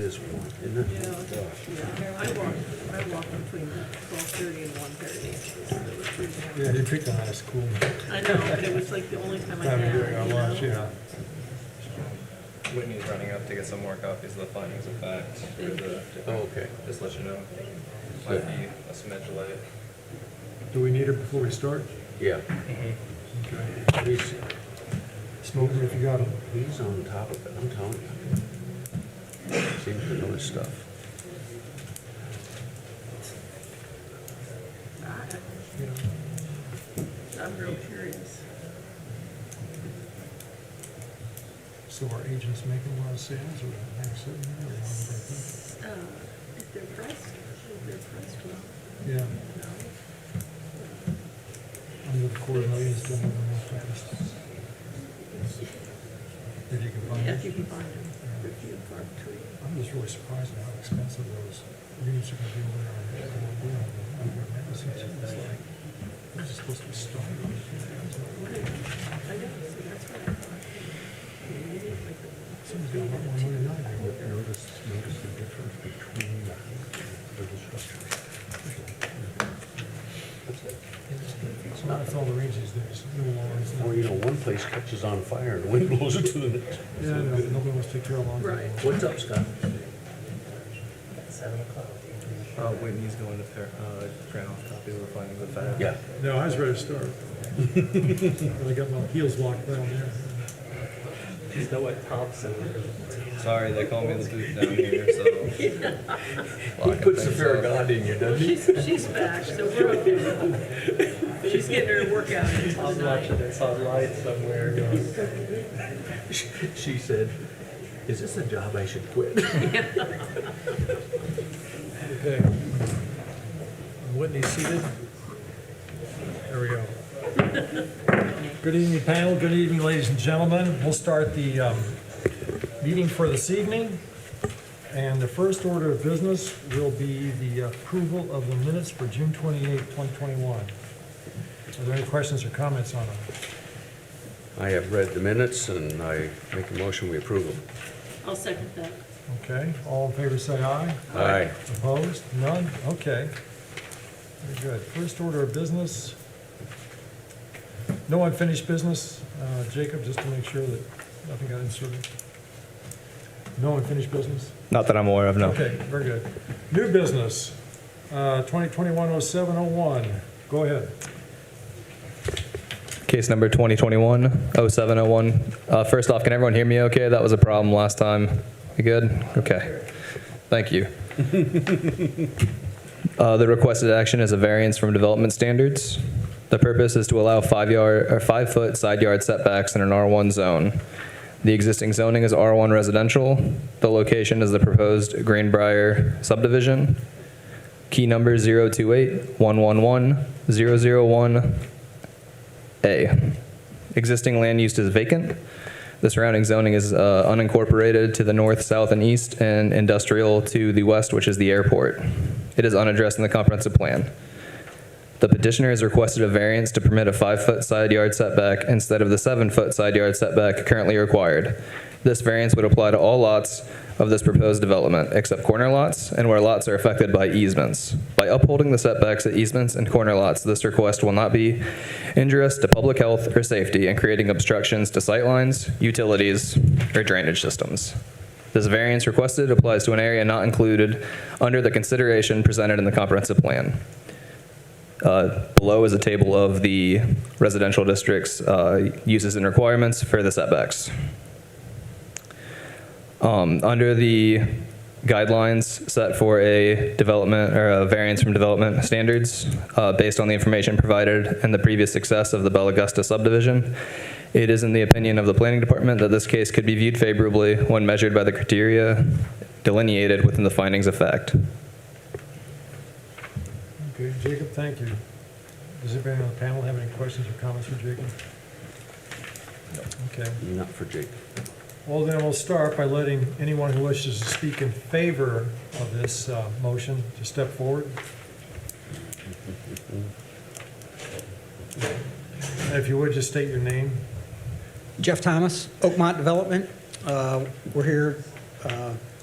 is one, isn't it? Yeah, I walked between 12:30 and 1:30. Yeah, you picked a high school. I know, but it was like the only time I Time had, of doing our you lunch, know? yeah. Whitney's running up to get some more copies of the findings of fact for the, Oh, okay. just let you know. Might be a smidge late. Do we need it before we start? Yeah. Okay. He's, Smoke it if you got it. he's on top of it, I'm telling you. Seems to know his stuff. I'm real curious. So our agents making a lot of sales, or they're sitting there, or what? If they're pressed, well, Yeah. Under the $250,000 still moving real fast. If you can find yeah, it. if you can find them, they're few and far between. I'm just really surprised at how expensive those units are gonna be over there on Madison too. It's like, this is supposed to be starting. I know, so that's what I thought. Maybe it's like Someone's got a lot more money than I do. Notice the difference between the structures. So that's all the range these days, no lawns. Or, you know, one place catches on fire and the wind blows it to the next. Yeah, no, nobody wants to take care of lawns. Right. What's up, Scott? 7 o'clock. Whitney's going to print off copies of the findings of fact. Yeah. No, I was ready to start. I got my heels locked down there. Snow at Thompson. Sorry, they call me the boot down here, so. He puts the fear of God in you, doesn't he? she's back, so we're okay. She's getting her workout in I was tonight. watching this online somewhere. Going, She said, is this a job I should quit? Okay. Whitney seated. There we go. Good evening, panel. Good evening, ladies and gentlemen. We'll start the meeting for this evening. And the first order of business will be the approval of the minutes for June 28, 2021. Are there any questions or comments on them? I have read the minutes and I make a motion, we approve them. I'll second that. Okay, all in favor say aye. Aye. Opposed? None? Okay. Very good. First order of business. No unfinished business. Jacob, just to make sure that nothing got inserted. No unfinished business? Not that I'm aware of, no. Okay, very good. New business, 2021-07-01. Go ahead. Case number 2021-0701. First off, can everyone hear me okay? That was a problem last time. You good? Okay. Thank you. The requested action is a variance from development standards. The purpose is to allow 5-foot side yard setbacks in an R1 zone. The existing zoning is R1 residential. The location is the proposed Greenbrier subdivision. Key number 028-111-001A. Existing land use is vacant. The surrounding zoning is unincorporated to the north, south, and east, and industrial to the west, which is the airport. It is unaddressed in the comprehensive plan. The petitioner has requested a variance to permit a 5-foot side yard setback instead of the 7-foot side yard setback currently required. This variance would apply to all lots of this proposed development, except corner lots and where lots are affected by easements. By upholding the setbacks at easements and corner lots, this request will not be injurious to public health or safety and creating obstructions to sightlines, utilities, or drainage systems. This variance requested applies to an area not included under the consideration presented in the comprehensive plan. Below is a table of the residential district's uses and requirements for the setbacks. Under the guidelines set for a development or a variance from development standards, based on the information provided and the previous success of the Bella Augusta subdivision, it is in the opinion of the planning department that this case could be viewed favorably when measured by the criteria delineated within the findings of fact. Okay, Jacob, thank you. Does anybody on the panel have any questions or comments for Jacob? Okay. Not for Jake. Well, then we'll start by letting anyone who wishes to speak in favor of this motion to step forward. And if you would, just state your name. Jeff Thomas, Oakmont Development. We're here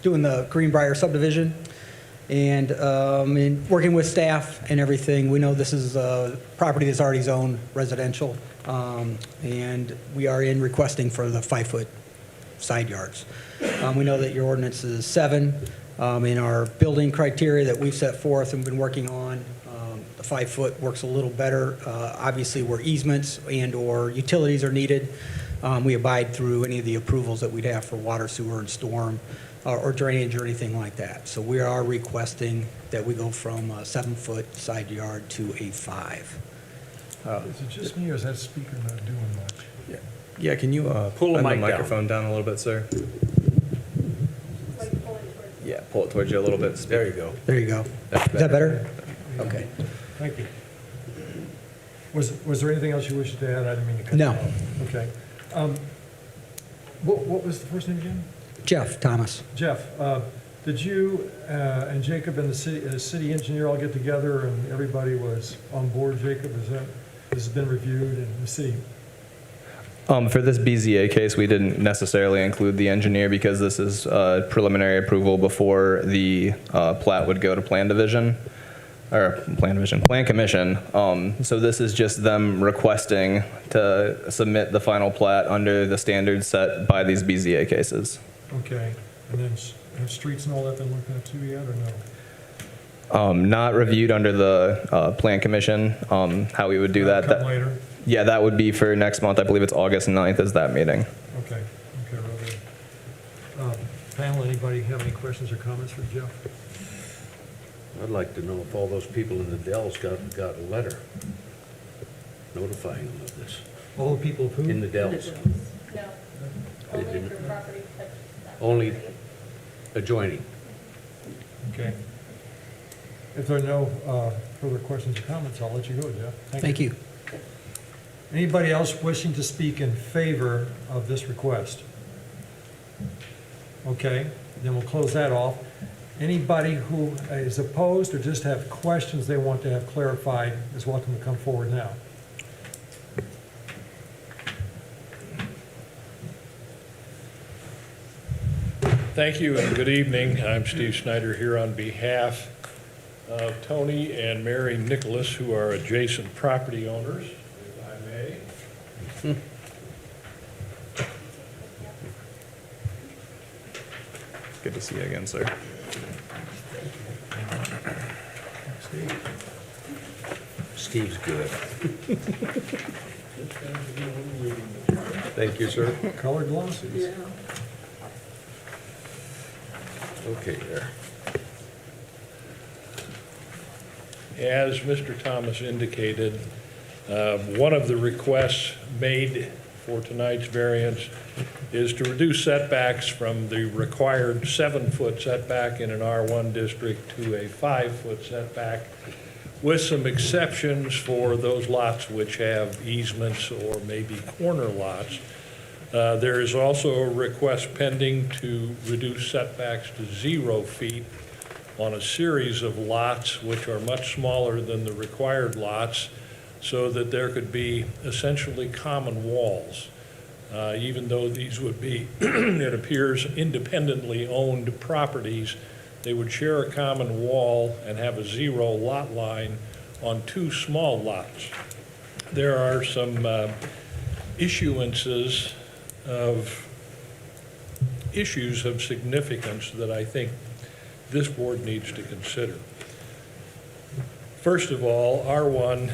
doing the Greenbrier subdivision. And in working with staff and everything, we know this is a property that's already zoned residential. And we are in requesting for the 5-foot side yards. We know that your ordinance is 7. In our building criteria that we've set forth and been working on, the 5-foot works a little better. Obviously, where easements and/or utilities are needed, we abide through any of the approvals that we'd have for water, sewer, and storm, or drainage or anything like that. So we are requesting that we go from a 7-foot side yard to a 5. Is it just me, or is that speaker not doing much? Yeah, can you Pull the bend mic down. microphone down a little bit, sir? Yeah, pull it towards you a little bit. There you go. There you go. That's Is that better? Okay. Thank you. Was there anything else you wished to add? I didn't mean to cut you No. off. Okay. What was the first name again? Jeff Thomas. Jeff, did you and Jacob and the city engineer all get together and everybody was on board, Jacob? This has been reviewed in the city? For this BZA case, we didn't necessarily include the engineer because this is preliminary approval before the plat would go to plan division, or plan commission. So this is just them requesting to submit the final plat under the standards set by these BZA cases. Okay. And then have streets and all that been looked at too yet, or no? Not reviewed under the plan commission, how we would do that. Come later? Yeah, that would be for next month. I believe it's August 9th is that meeting. Okay, real good. Panel, anybody have any questions or comments for Jeff? I'd like to know if all those people in the Dells got a letter notifying them of this. All the people who? In the Dells, No, They only didn't. for property touches that. only adjoining. Okay. If there are no further questions or comments, I'll let you go, Jeff. Thank you. Anybody else wishing to speak in favor of this request? Okay, then we'll close that off. Anybody who is opposed or just have questions they want to have clarified is welcome to come forward now. Thank you and good evening. I'm Steve Snyder here on behalf of Tony and Mary Nicholas, who are adjacent property owners, if I may. Good to see you again, sir. Steve's good. Thank you, sir. Colored glasses. Yeah. Okay, there. As Mr. Thomas indicated, one of the requests made for tonight's variance is to reduce setbacks from the required 7-foot setback in an R1 district to a 5-foot setback, with some exceptions for those lots which have easements or maybe corner lots. There is also a request pending to reduce setbacks to 0 feet on a series of lots which are much smaller than the required lots, so that there could be essentially common walls. Even though these would be, it appears, independently owned properties, they would share a common wall and have a 0 lot line on 2 small lots. There are some issuances of issues of significance that I think this board needs to consider. First of all, R1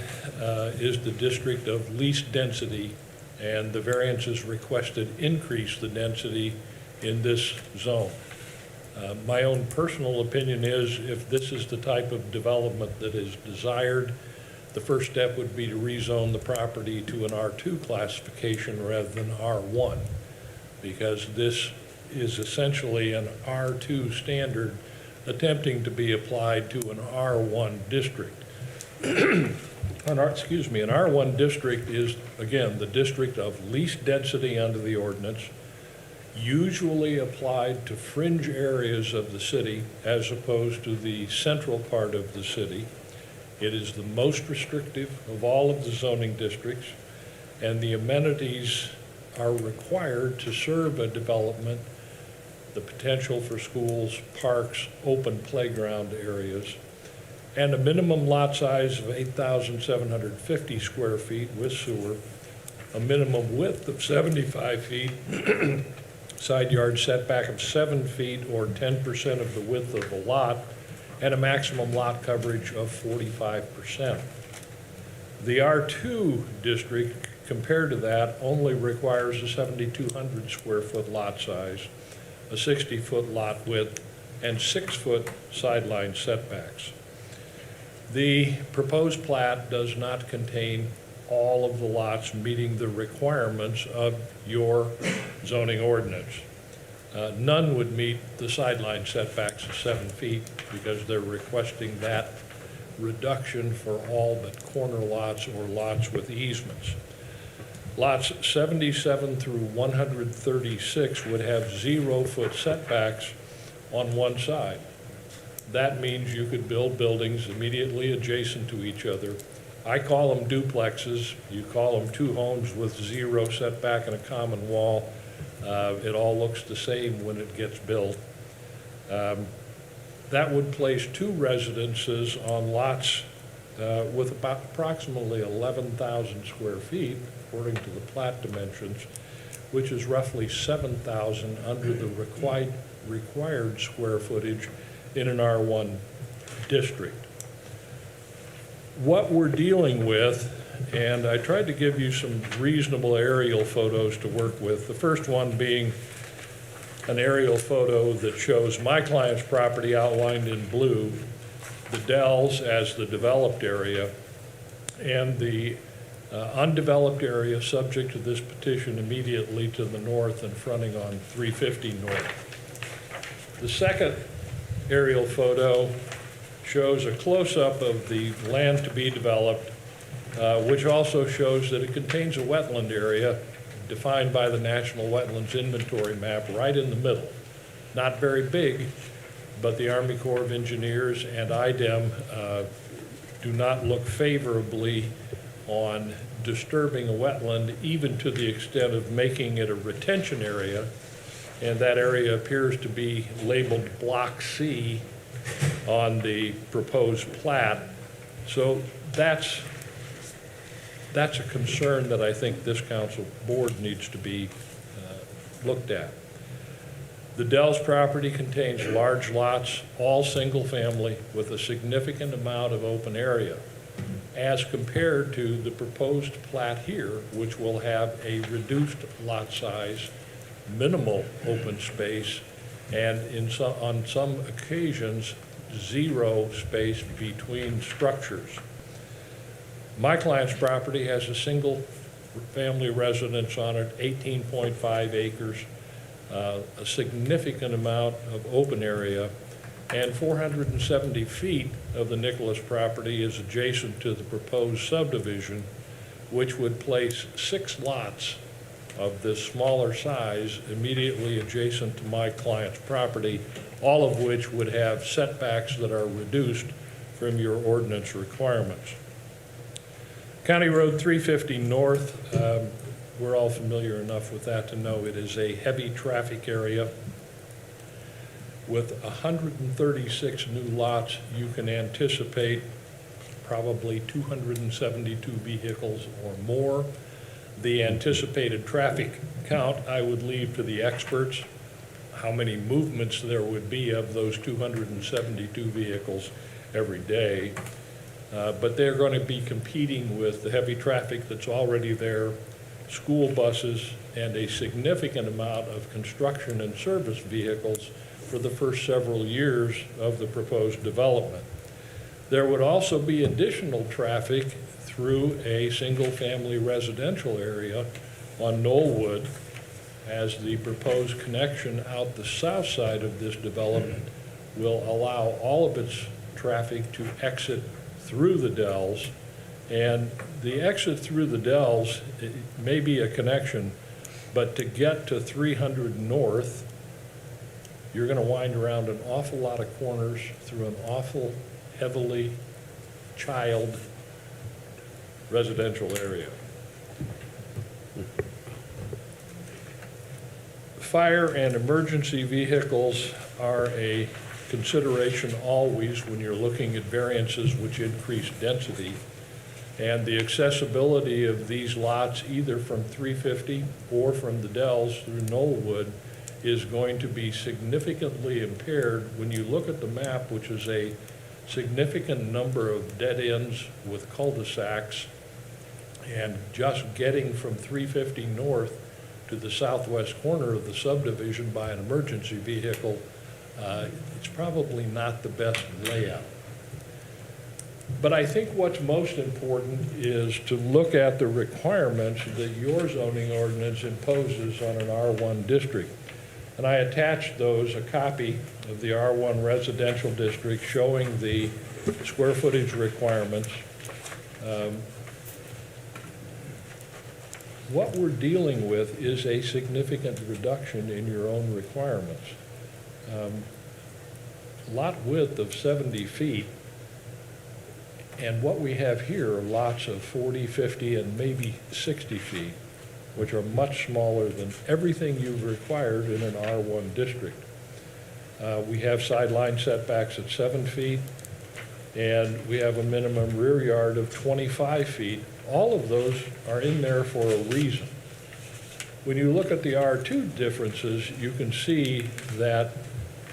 is the district of least density, and the variances requested increase the density in this zone. My own personal opinion is, if this is the type of development that is desired, the first step would be to rezone the property to an R2 classification rather than R1, because this is essentially an R2 standard attempting to be applied to an R1 district. An R1 district is, again, the district of least density under the ordinance, usually applied to fringe areas of the city as opposed to the central part of the city. It is the most restrictive of all of the zoning districts, and the amenities are required to serve a development the potential for schools, parks, open playground areas, and a minimum lot size of 8,750 square feet with sewer, a minimum width of 75 feet, side yard setback of 7 feet or 10% of the width of the lot, and a maximum lot coverage of 45%. The R2 district, compared to that, only requires a 7,200 square foot lot size, a 60-foot lot width, and 6-foot sideline setbacks. The proposed plat does not contain all of the lots meeting the requirements of your zoning ordinance. None would meet the sideline setbacks of 7 feet because they're requesting that reduction for all but corner lots or lots with easements. Lots 77 through 136 would have 0-foot setbacks on one side. That means you could build buildings immediately adjacent to each other. I call them duplexes. You call them two homes with 0 setback and a common wall. It all looks the same when it gets built. That would place 2 residences on lots with about approximately 11,000 square feet, according to the plat dimensions, which is roughly 7,000 under the required square footage in an R1 district. What we're dealing with, and I tried to give you some reasonable aerial photos to work with, the first one being an aerial photo that shows my client's property outlined in blue, the Dells as the developed area, and the undeveloped area subject to this petition immediately to the north and fronting on 350 north. The second aerial photo shows a close-up of the land to be developed, which also shows that it contains a wetland area defined by the National Wetlands Inventory map right in the middle. Not very big, but the Army Corps of Engineers and IDEM do not look favorably on disturbing a wetland, even to the extent of making it a retention area, and that area appears to be labeled Block C on the proposed plat. So that's a concern that I think this council board needs to be looked at. The Dells property contains large lots, all single family, with a significant amount of open area, as compared to the proposed plat here, which will have a reduced lot size, minimal open space, and on some occasions, 0 space between structures. My client's property has a single family residence on it, 18.5 acres, a significant amount of open area, and 470 feet of the Nicholas property is adjacent to the proposed subdivision, which would place 6 lots of this smaller size immediately adjacent to my client's property, all of which would have setbacks that are reduced from your ordinance requirements. County Road 350 North, we're all familiar enough with that to know it is a heavy traffic area. With 136 new lots, you can anticipate probably 272 vehicles or more. The anticipated traffic count I would leave to the experts, how many movements there would be of those 272 vehicles every day. But they're going to be competing with the heavy traffic that's already there, school buses, and a significant amount of construction and service vehicles for the first several years of the proposed development. There would also be additional traffic through a single-family residential area on Knollwood, as the proposed connection out the south side of this development will allow all of its traffic to exit through the Dells. And the exit through the Dells, it may be a connection, but to get to 300 North, you're going to wind around an awful lot of corners through an awful heavily child residential area. Fire and emergency vehicles are a consideration always when you're looking at variances which increase density. And the accessibility of these lots, either from 350 or from the Dells through Knollwood, is going to be significantly impaired when you look at the map, which is a significant number of dead ends with cul-de-sacs. And just getting from 350 north to the southwest corner of the subdivision by an emergency vehicle, it's probably not the best layout. But I think what's most important is to look at the requirements that your zoning ordinance imposes on an R1 district. And I attached those, a copy of the R1 residential district showing the square footage requirements. What we're dealing with is a significant reduction in your own requirements. Lot width of 70 feet, and what we have here are lots of 40, 50, and maybe 60 feet, which are much smaller than everything you've required in an R1 district. We have sideline setbacks at 7 feet, and we have a minimum rear yard of 25 feet. All of those are in there for a reason. When you look at the R2 differences, you can see that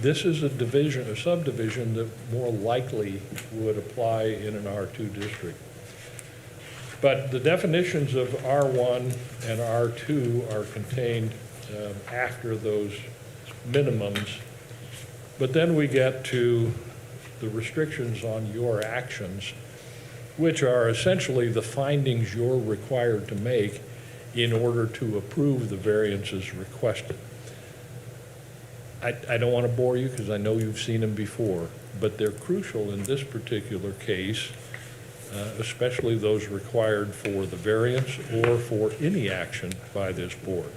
this is a division, a subdivision that more likely would apply in an R2 district. But the definitions of R1 and R2 are contained after those minimums. But then we get to the restrictions on your actions, which are essentially the findings you're required to make in order to approve the variances requested. I don't want to bore you because I know you've seen them before, but they're crucial in this particular case, especially those required for the variance or for any action by this board.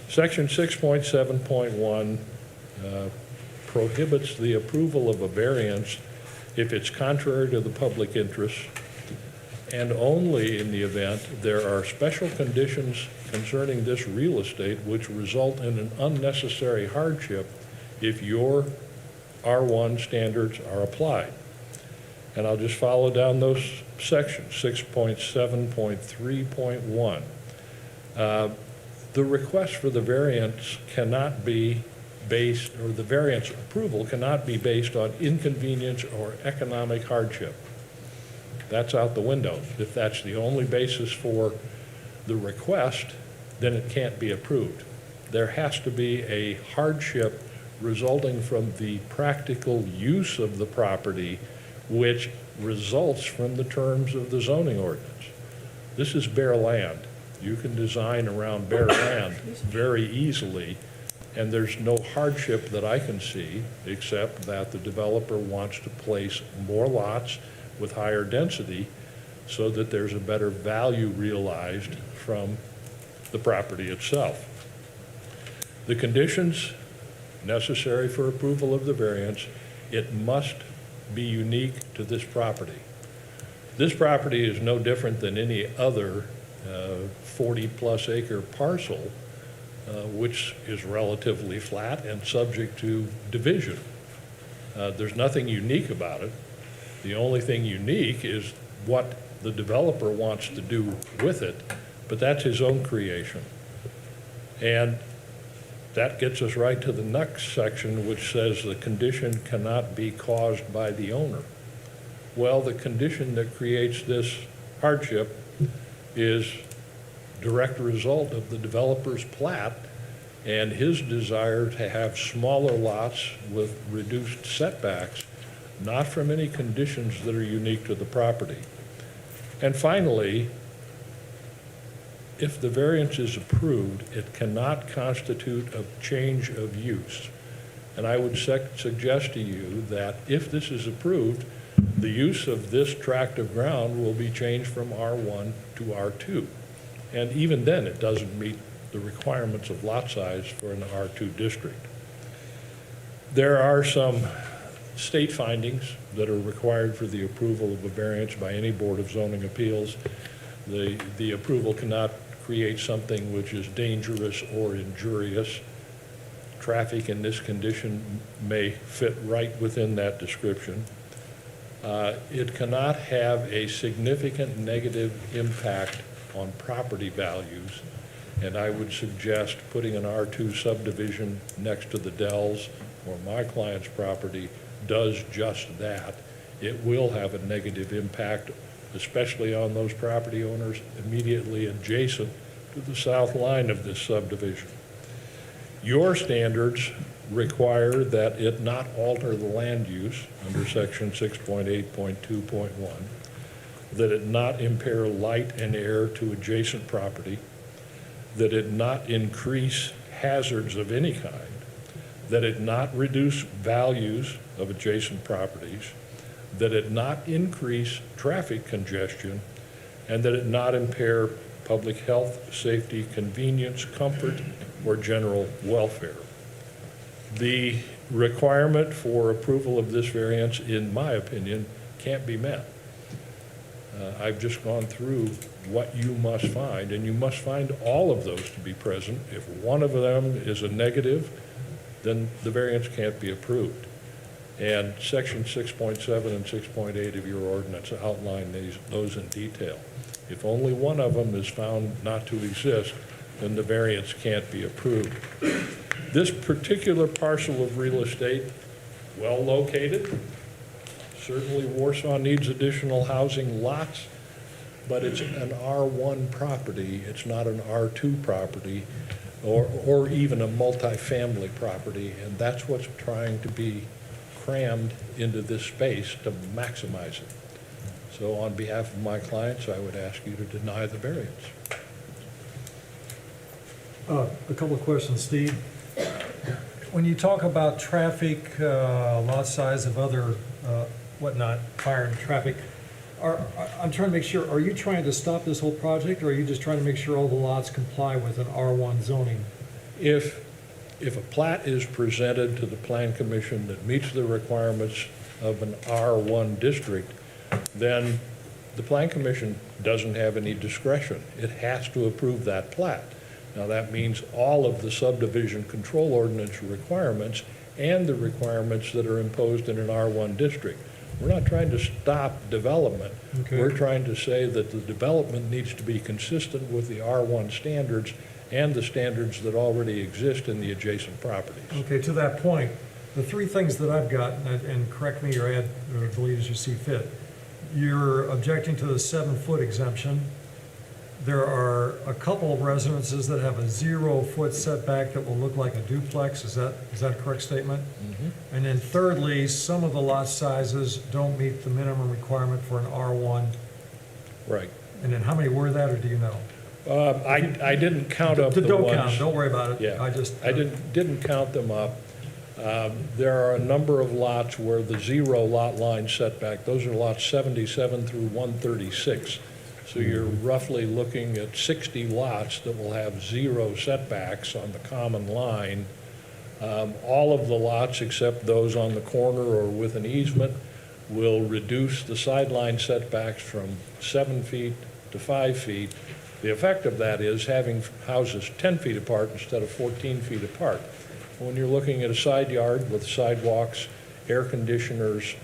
Section 6.7.1 prohibits the approval of a variance if it's contrary to the public interest, and only in the event there are special conditions concerning this real estate which result in an unnecessary hardship if your R1 standards are applied. And I'll just follow down those sections, 6.7.3.1. The request for the variance cannot be based, or the variance approval cannot be based on inconvenience or economic hardship. That's out the window. If that's the only basis for the request, then it can't be approved. There has to be a hardship resulting from the practical use of the property, which results from the terms of the zoning ordinance. This is bare land. You can design around bare land very easily, and there's no hardship that I can see except that the developer wants to place more lots with higher density so that there's a better value realized from the property itself. The conditions necessary for approval of the variance, it must be unique to this property. This property is no different than any other 40-plus acre parcel, which is relatively flat and subject to division. There's nothing unique about it. The only thing unique is what the developer wants to do with it, but that's his own creation. And that gets us right to the next section, which says the condition cannot be caused by the owner. Well, the condition that creates this hardship is direct result of the developer's plat and his desire to have smaller lots with reduced setbacks, not from any conditions that are unique to the property. And finally, if the variance is approved, it cannot constitute a change of use. And I would suggest to you that if this is approved, the use of this tract of ground will be changed from R1 to R2. And even then, it doesn't meet the requirements of lot size for an R2 district. There are some state findings that are required for the approval of a variance by any Board of Zoning Appeals. The approval cannot create something which is dangerous or injurious. traffic in this condition may fit right within that description. It cannot have a significant negative impact on property values, and I would suggest putting an R2 subdivision next to the Dells or my client's property does just that. It will have a negative impact, especially on those property owners immediately adjacent to the south line of this subdivision. Your standards require that it not alter the land use under section 6.8.2.1, that it not impair light and air to adjacent property, that it not increase hazards of any kind, that it not reduce values of adjacent properties, that it not increase traffic congestion, and that it not impair public health, safety, convenience, comfort, or general welfare. The requirement for approval of this variance, in my opinion, can't be met. I've just gone through what you must find, and you must find all of those to be present. If one of them is a negative, then the variance can't be approved. And section 6.7 and 6.8 of your ordinance outline those in detail. If only one of them is found not to exist, then the variance can't be approved. This particular parcel of real estate, well located. Certainly Warsaw needs additional housing lots, but it's an R1 property. It's not an R2 property or even a multifamily property, and that's what's trying to be crammed into this space to maximize it. So on behalf of my clients, I would ask you to deny the variance. A couple of questions, Steve. When you talk about traffic, lot size of other whatnot, fire and traffic, I'm trying to make sure, are you trying to stop this whole project, or are you just trying to make sure all the lots comply with an R1 zoning? If a plat is presented to the Plan Commission that meets the requirements of an R1 district, then the Plan Commission doesn't have any discretion. It has to approve that plat. Now, that means all of the subdivision control ordinance requirements and the requirements that are imposed in an R1 district. We're not trying to stop development. Okay. We're trying to say that the development needs to be consistent with the R1 standards and the standards that already exist in the adjacent properties. Okay, to that point, the three things that I've got, and correct me or add, or believe as you see fit, you're objecting to the 7-foot exemption. There are a couple of residences that have a 0-foot setback that will look like a duplex. Is that a correct statement? Mm-hmm. And then thirdly, some of the lot sizes don't meet the minimum requirement for an R1. Right. And then how many were that, or do you know? I didn't count up the Don't ones. count, don't worry about it. Yeah, I didn't count them up. There are a number of lots where the 0 lot line setback, those are lots 77 through 136. So you're roughly looking at 60 lots that will have 0 setbacks on the common line. All of the lots, except those on the corner or with an easement, will reduce the sideline setbacks from 7 feet to 5 feet. The effect of that is having houses 10 feet apart instead of 14 feet apart. When you're looking at a side yard with sidewalks, air conditioners,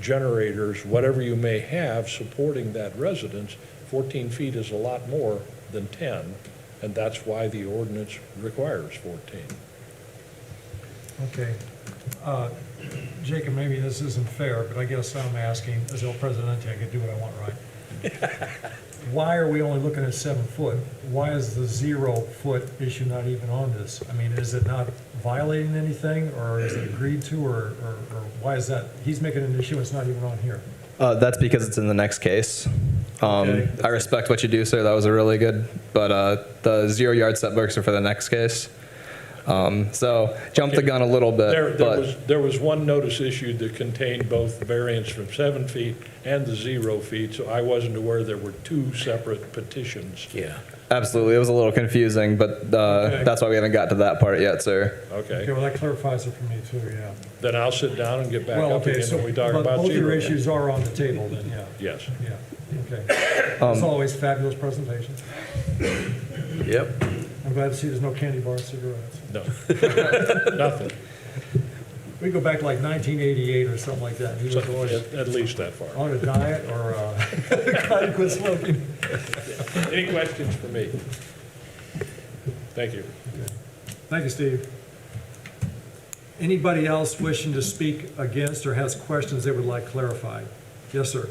generators, whatever you may have supporting that residence, 14 feet is a lot more than 10, and that's why the ordinance requires 14. Okay. Jacob, maybe this isn't fair, but I guess I'm asking, as El Presidente, I can do what I want, right? Why are we only looking at 7 foot? Why is the 0-foot issue not even on this? I mean, is it not violating anything, or is it agreed to, or why is that? He's making an issue, it's not even on here. That's because it's in the next case. Okay. I respect what you do, sir. That was a really good, but the 0-yard setbacks are for the next case. So jump the gun a little bit, There was one notice issued that contained both the variance from 7 feet and the 0 feet, so I wasn't aware there were 2 separate petitions. Yeah. absolutely. It was a little confusing, but that's why we haven't got to that part yet, sir. Okay, Okay, well, that clarifies it for me too, yeah. then I'll sit down and get back Well, up okay, again so, when we talk but about both your 0. issues are on the table then, yeah, Yes. yeah, okay. As always, fabulous presentation. Yep. I'm glad to see there's no candy bar cigarettes. No, nothing. We go back to like 1988 or something like that. He was always At least that far. on a diet or trying to quit smoking. Any questions for me? Thank you. Thank you, Steve. Anybody else wishing to speak against or has questions they would like clarified? Yes, sir.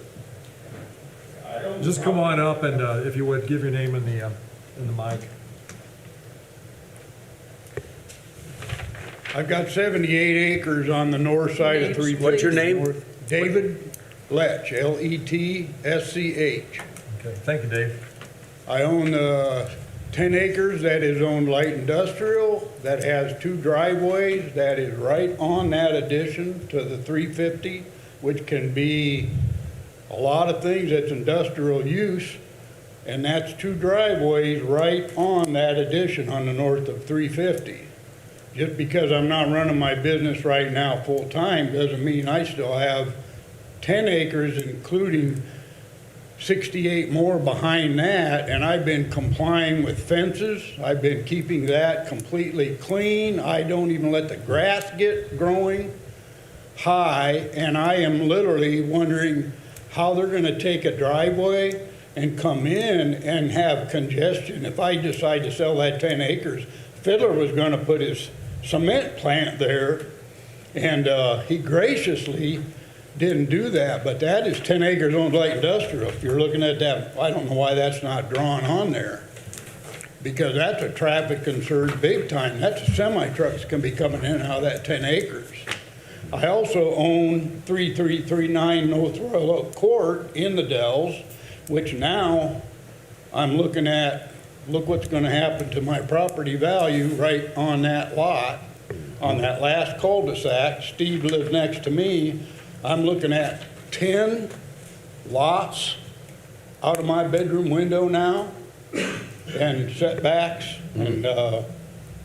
Just come on up and if you would, give your name in the mic. I've got 78 acres on the north side of 350. What's your name? North. David Letch, Letsch. Okay, thank you, Dave. I own 10 acres that is owned light industrial, that has 2 driveways, that is right on that addition to the 350, which can be a lot of things that's industrial use, and that's 2 driveways right on that addition on the north of 350. Just because I'm not running my business right now full-time doesn't mean I still have 10 acres, including 68 more behind that, and I've been complying with fences. I've been keeping that completely clean. I don't even let the grass get growing high, and I am literally wondering how they're gonna take a driveway and come in and have congestion. If I decide to sell that 10 acres, Fiddler was gonna put his cement plant there, and he graciously didn't do that, but that is 10 acres owned light industrial. If you're looking at that, I don't know why that's not drawn on there, because that's a traffic concern big time. That's semi-trucks can be coming in and out of that 10 acres. I also own 3339 North Royal Oak Court in the Dells, which now I'm looking at, look what's gonna happen to my property value right on that lot, on that last cul-de-sac. Steve lives next to me. I'm looking at 10 lots out of my bedroom window now, and setbacks, and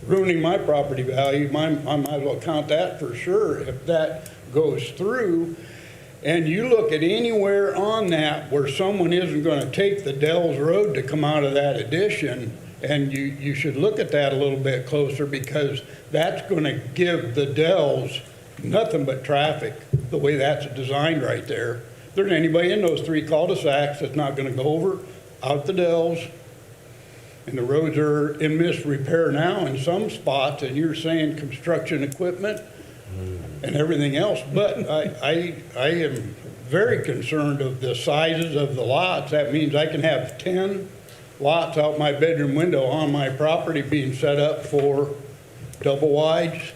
ruining my property value. I might as well count that for sure if that goes through. And you look at anywhere on that where someone isn't gonna take the Dells Road to come out of that addition, and you should look at that a little bit closer, because that's gonna give the Dells nothing but traffic, the way that's designed right there. There's anybody in those 3 cul-de-sacs that's not gonna go over out the Dells. And the roads are in misrepair now in some spots, and you're saying construction equipment and everything else. But I am very concerned of the sizes of the lots. That means I can have 10 lots out my bedroom window on my property being set up for double wides,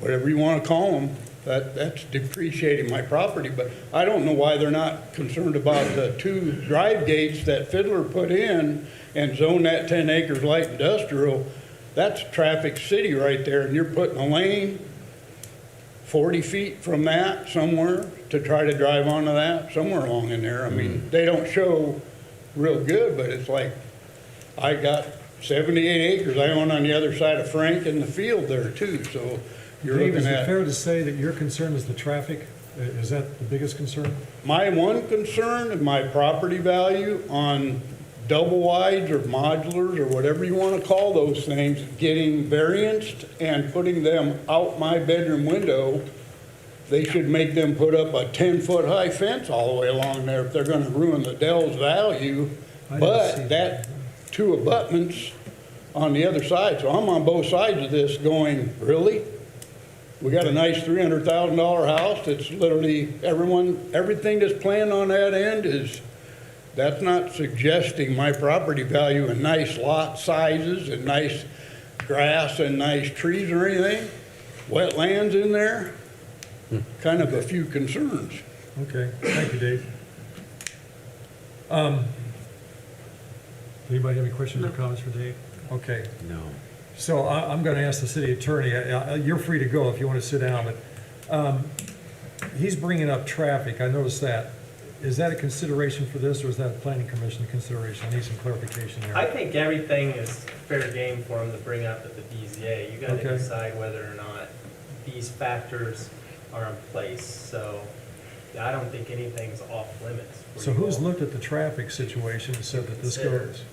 whatever you want to call them. That's depreciating my property. But I don't know why they're not concerned about the 2 drive gates that Fiddler put in and zone that 10 acres light industrial. That's traffic city right there, and you're putting a lane 40 feet from that somewhere to try to drive onto that, somewhere along in there. I mean, they don't show real good, but it's like, I got 78 acres I own on the other side of Frank in the field there too, so you're Dave, is looking it at. fair to say that your concern is the traffic? Is that the biggest concern? My one concern is my property value on double wides or modulars or whatever you want to call those things, getting varianced and putting them out my bedroom window. They should make them put up a 10-foot high fence all the way along there if they're going to ruin the Dell's value. I didn't see But that 2 abutments on the other side, so I'm on both sides of this going, really? We got a nice $300,000 house that's literally everything that's planned on that end is, that's not suggesting my property value and nice lot sizes and nice grass and nice trees or anything. Wetlands in there, kind of a few concerns. Okay, thank you, Dave. Anybody have any questions or comments for Dave? Okay, No. so I'm going to ask the city attorney, you're free to go if you want to sit down, but he's bringing up traffic, I noticed that. Is that a consideration for this, or is that a planning commission consideration? I need some clarification there. I think everything is fair game for them to bring up at the BZA. You gotta Okay. decide whether or not these factors are in place, so I don't think anything's off limits. for So you who's all. looked at the traffic situation and said that this goes?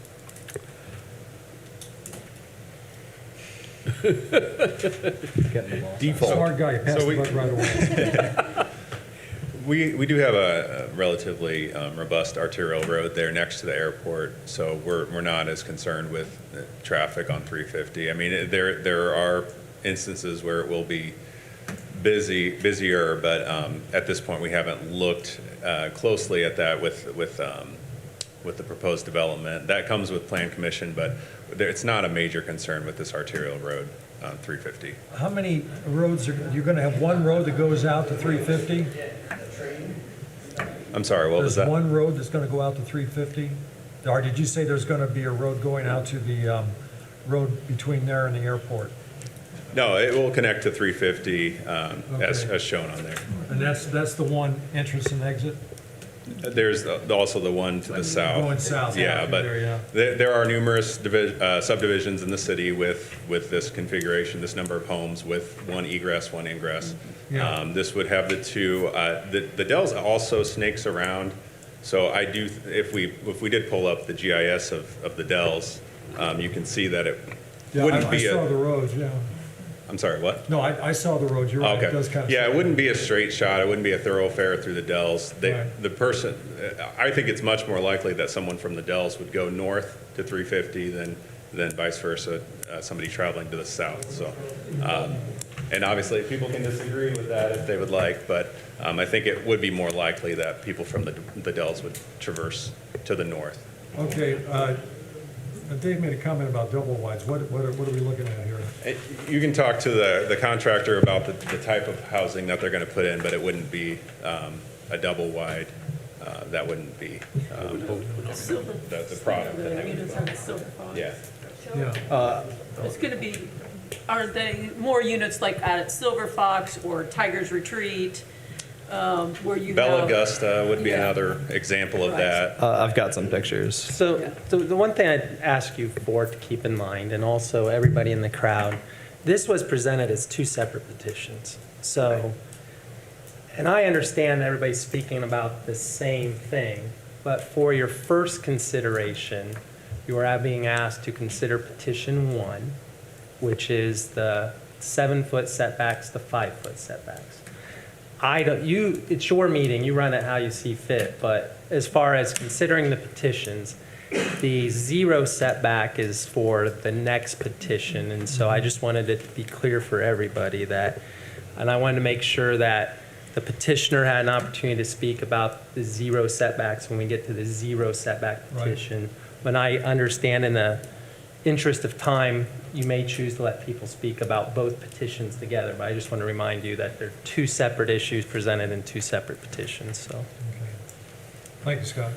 Smart guy, you passed So the buck right away. We do have a relatively robust arterial road there next to the airport, so we're not as concerned with traffic on 350. I mean, there are instances where it will be busier, but at this point, we haven't looked closely at that with the proposed development. That comes with Plan Commission, but it's not a major concern with this arterial road on 350. How many roads you're going to have one road that goes out to 350? I'm sorry, what was that? There's one road that's going to go out to 350? Or did you say there's going to be a road going out to the road between there and the airport? No, it will connect to 350 as Okay. shown on there. And that's the one entrance and exit? There's also the one to the south. Going south. Yeah, but There, yeah. there are numerous subdivisions in the city with this configuration, this number of homes with one egress, one ingress. Yeah. This would have the two. The Dells also snakes around, so if we did pull up the GIS of the Dells, you can see that it Yeah, wouldn't I be saw the roads, yeah. I'm sorry, what? No, I saw the roads, you're right. Okay. It does kind of. Yeah, it wouldn't be a straight shot. It wouldn't be a thoroughfare through the Dells. Right. The person, I think it's much more likely that someone from the Dells would go north to 350 than vice versa, somebody traveling to the south. So, and obviously, people can disagree with that if they would like, but I think it would be more likely that people from the Dells would traverse to the north. Okay, Dave made a comment about double wides. What are we looking at here? You can talk to the contractor about the type of housing that they're going to put in, but it wouldn't be a double wide. That wouldn't be Silver. the product. that they would Units on the Silver Fox. Yeah. Yeah, It's gonna be, aren't they more units like at Silver Fox or Tiger's Retreat, where you Bella have? Augusta would be Yeah. another example of Right. that. I've got some pictures. So Yeah. the one thing I'd ask you for to keep in mind, and also everybody in the crowd, this was presented as two separate petitions. So, and I understand everybody's speaking about the same thing, but for your first consideration, you are being asked to consider petition 1, which is the 7-foot setbacks, the 5-foot setbacks. It's your meeting, you run it how you see fit, but as far as considering the petitions, the 0 setback is for the next petition, and so I just wanted it to be clear for everybody that, and I wanted to make sure that the petitioner had an opportunity to speak about the 0 setbacks when we get to the 0 setback Right. petition. But I understand in the interest of time, you may choose to let people speak about both petitions together, but I just want to remind you that they're two separate issues presented in two separate petitions, so. okay. Thank you, Scott.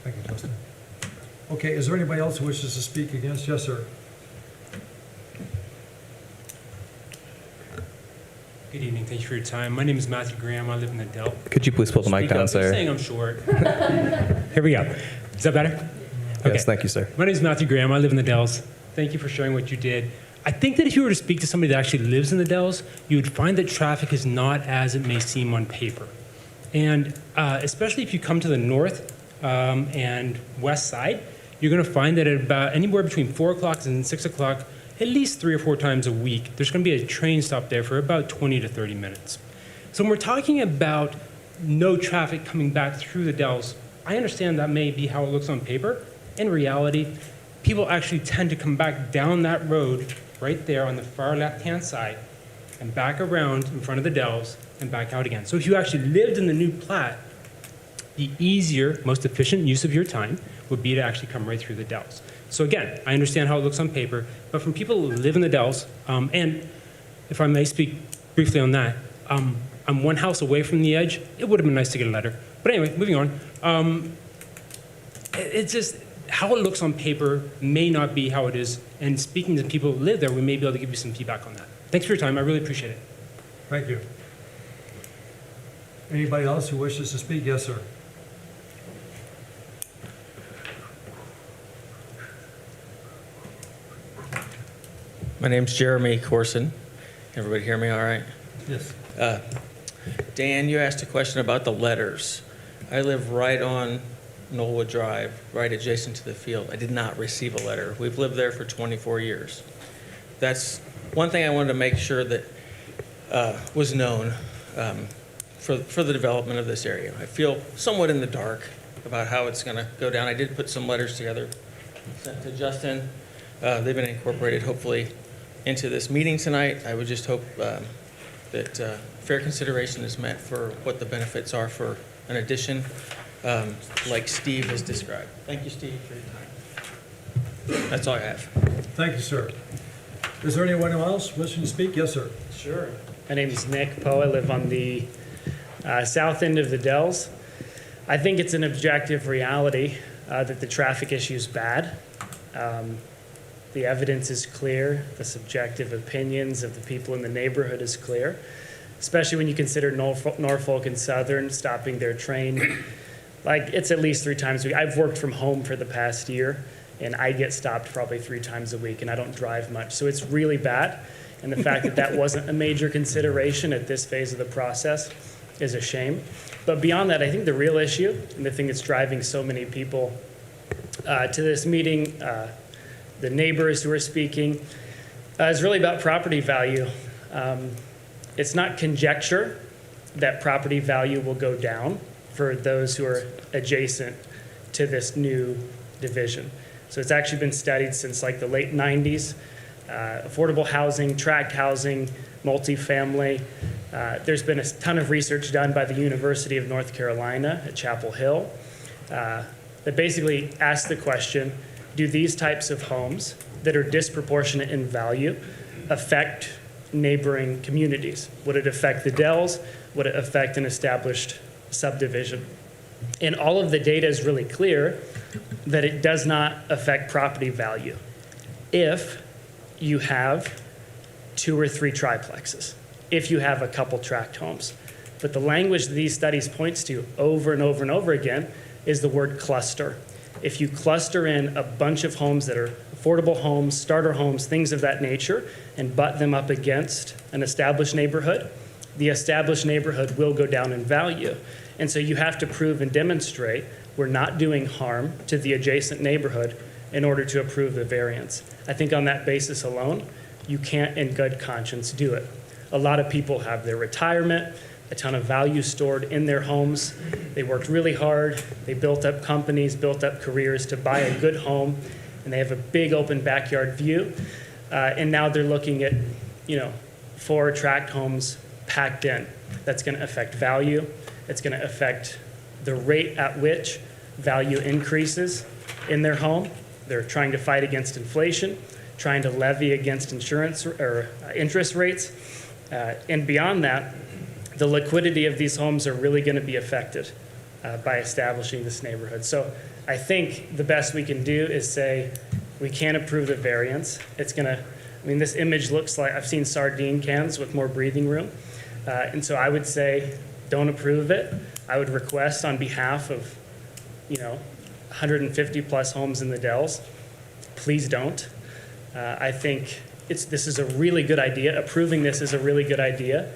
Thank you, Justin. Okay, is there anybody else who wishes to speak against? Yes, sir. Good evening, thank you for your time. My name is Matthew Graham, I live in the Dell. Could you please pull the mic Speak down, up, you're sir? saying I'm short. Here we go. Is that better? Yes, thank you, sir. My name is Matthew Graham, I live in the Dells. Thank you for sharing what you did. I think that if you were to speak to somebody that actually lives in the Dells, you would find that traffic is not as it may seem on paper. And especially if you come to the north and west side, you're going to find that at about anywhere between 4 o'clock and 6 o'clock, at least 3 or 4 times a week, there's going to be a train stop there for about 20 to 30 minutes. So when we're talking about no traffic coming back through the Dells, I understand that may be how it looks on paper. In reality, people actually tend to come back down that road right there on the far left-hand side and back around in front of the Dells and back out again. So if you actually lived in the new plat, the easier, most efficient use of your time would be to actually come right through the Dells. So again, I understand how it looks on paper, but from people who live in the Dells, and if I may speak briefly on that, I'm one house away from the edge. It would have been nice to get a letter. But anyway, moving on. It's just how it looks on paper may not be how it is. And speaking to people who live there, we may be able to give you some feedback on that. Thanks for your time. I really appreciate it. Thank you. Anybody else who wishes to speak? Yes, sir. My name's Jeremy Corson. Everybody hear me all right? Yes. Dan, you asked a question about the letters. I live right on Knollwood Drive, right adjacent to the field. I did not receive a letter. We've lived there for 24 years. that's one thing I wanted to make sure that was known for the development of this area. I feel somewhat in the dark about how it's going to go down. I did put some letters together, sent to Justin. They've been incorporated, hopefully, into this meeting tonight. I would just hope that fair consideration is met for what the benefits are for an addition, like Steve has described. Thank you, Steve, for your time. That's all I have. Thank you, sir. Is there anyone else wishing to speak? Yes, sir. Sure. My name is Nick Poe. I live on the south end of the Dells. I think it's an objective reality that the traffic issue is bad. The evidence is clear. The subjective opinions of the people in the neighborhood is clear, especially when you consider Norfolk and Southern stopping their train. Like, it's at least 3 times a week. I've worked from home for the past year, and I get stopped probably 3 times a week, and I don't drive much. So it's really bad. And the fact that that wasn't a major consideration at this phase of the process is a shame. But beyond that, I think the real issue, and the thing that's driving so many people to this meeting, the neighbors who are speaking, is really about property value. It's not conjecture that property value will go down for those who are adjacent to this new division. So it's actually been studied since like the late 90s. Affordable housing, tract housing, multifamily. There's been a ton of research done by the University of North Carolina at Chapel Hill that basically asks the question, do these types of homes that are disproportionate in value affect neighboring communities? Would it affect the Dells? Would it affect an established subdivision? And all of the data is really clear that it does not affect property value if you have 2 or 3 triplexes, if you have a couple tract homes. But the language that these studies points to over and over and over again is the word cluster. If you cluster in a bunch of homes that are affordable homes, starter homes, things of that nature, and butt them up against an established neighborhood, the established neighborhood will go down in value. And so you have to prove and demonstrate we're not doing harm to the adjacent neighborhood in order to approve the variance. I think on that basis alone, you can't in good conscience do it. A lot of people have their retirement, a ton of value stored in their homes. They worked really hard. They built up companies, built up careers to buy a good home, and they have a big open backyard view. And now they're looking at, 4 tract homes packed in. That's going to affect value. It's going to affect the rate at which value increases in their home. They're trying to fight against inflation, trying to levy against insurance or interest rates. And beyond that, the liquidity of these homes are really going to be affected by establishing this neighborhood. So I think the best we can do is say we can't approve the variance. It's going to, this image looks like, I've seen sardine cans with more breathing room. And so I would say don't approve it. I would request on behalf of, 150 plus homes in the Dells, please don't. I think this is a really good idea. Approving this is a really good idea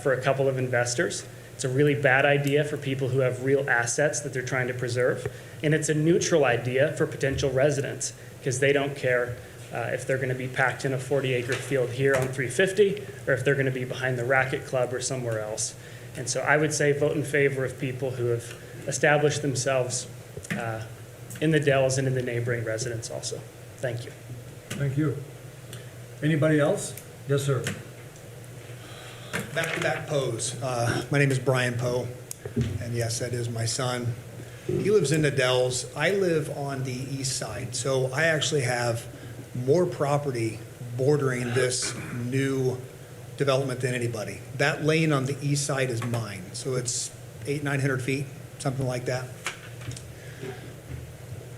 for a couple of investors. It's a really bad idea for people who have real assets that they're trying to preserve. And it's a neutral idea for potential residents because they don't care if they're going to be packed in a 40-acre field here on 350 or if they're going to be behind the racket club or somewhere else. And so I would say vote in favor of people who have established themselves in the Dells and in the neighboring residents also. Thank you. Thank you. Anybody else? Yes, sir. Back-to-back pose. My name is Brian Poe, and yes, that is my son. He lives in the Dells. I live on the east side, so I actually have more property bordering this new development than anybody. That lane on the east side is mine, so it's 800-900 feet, something like that.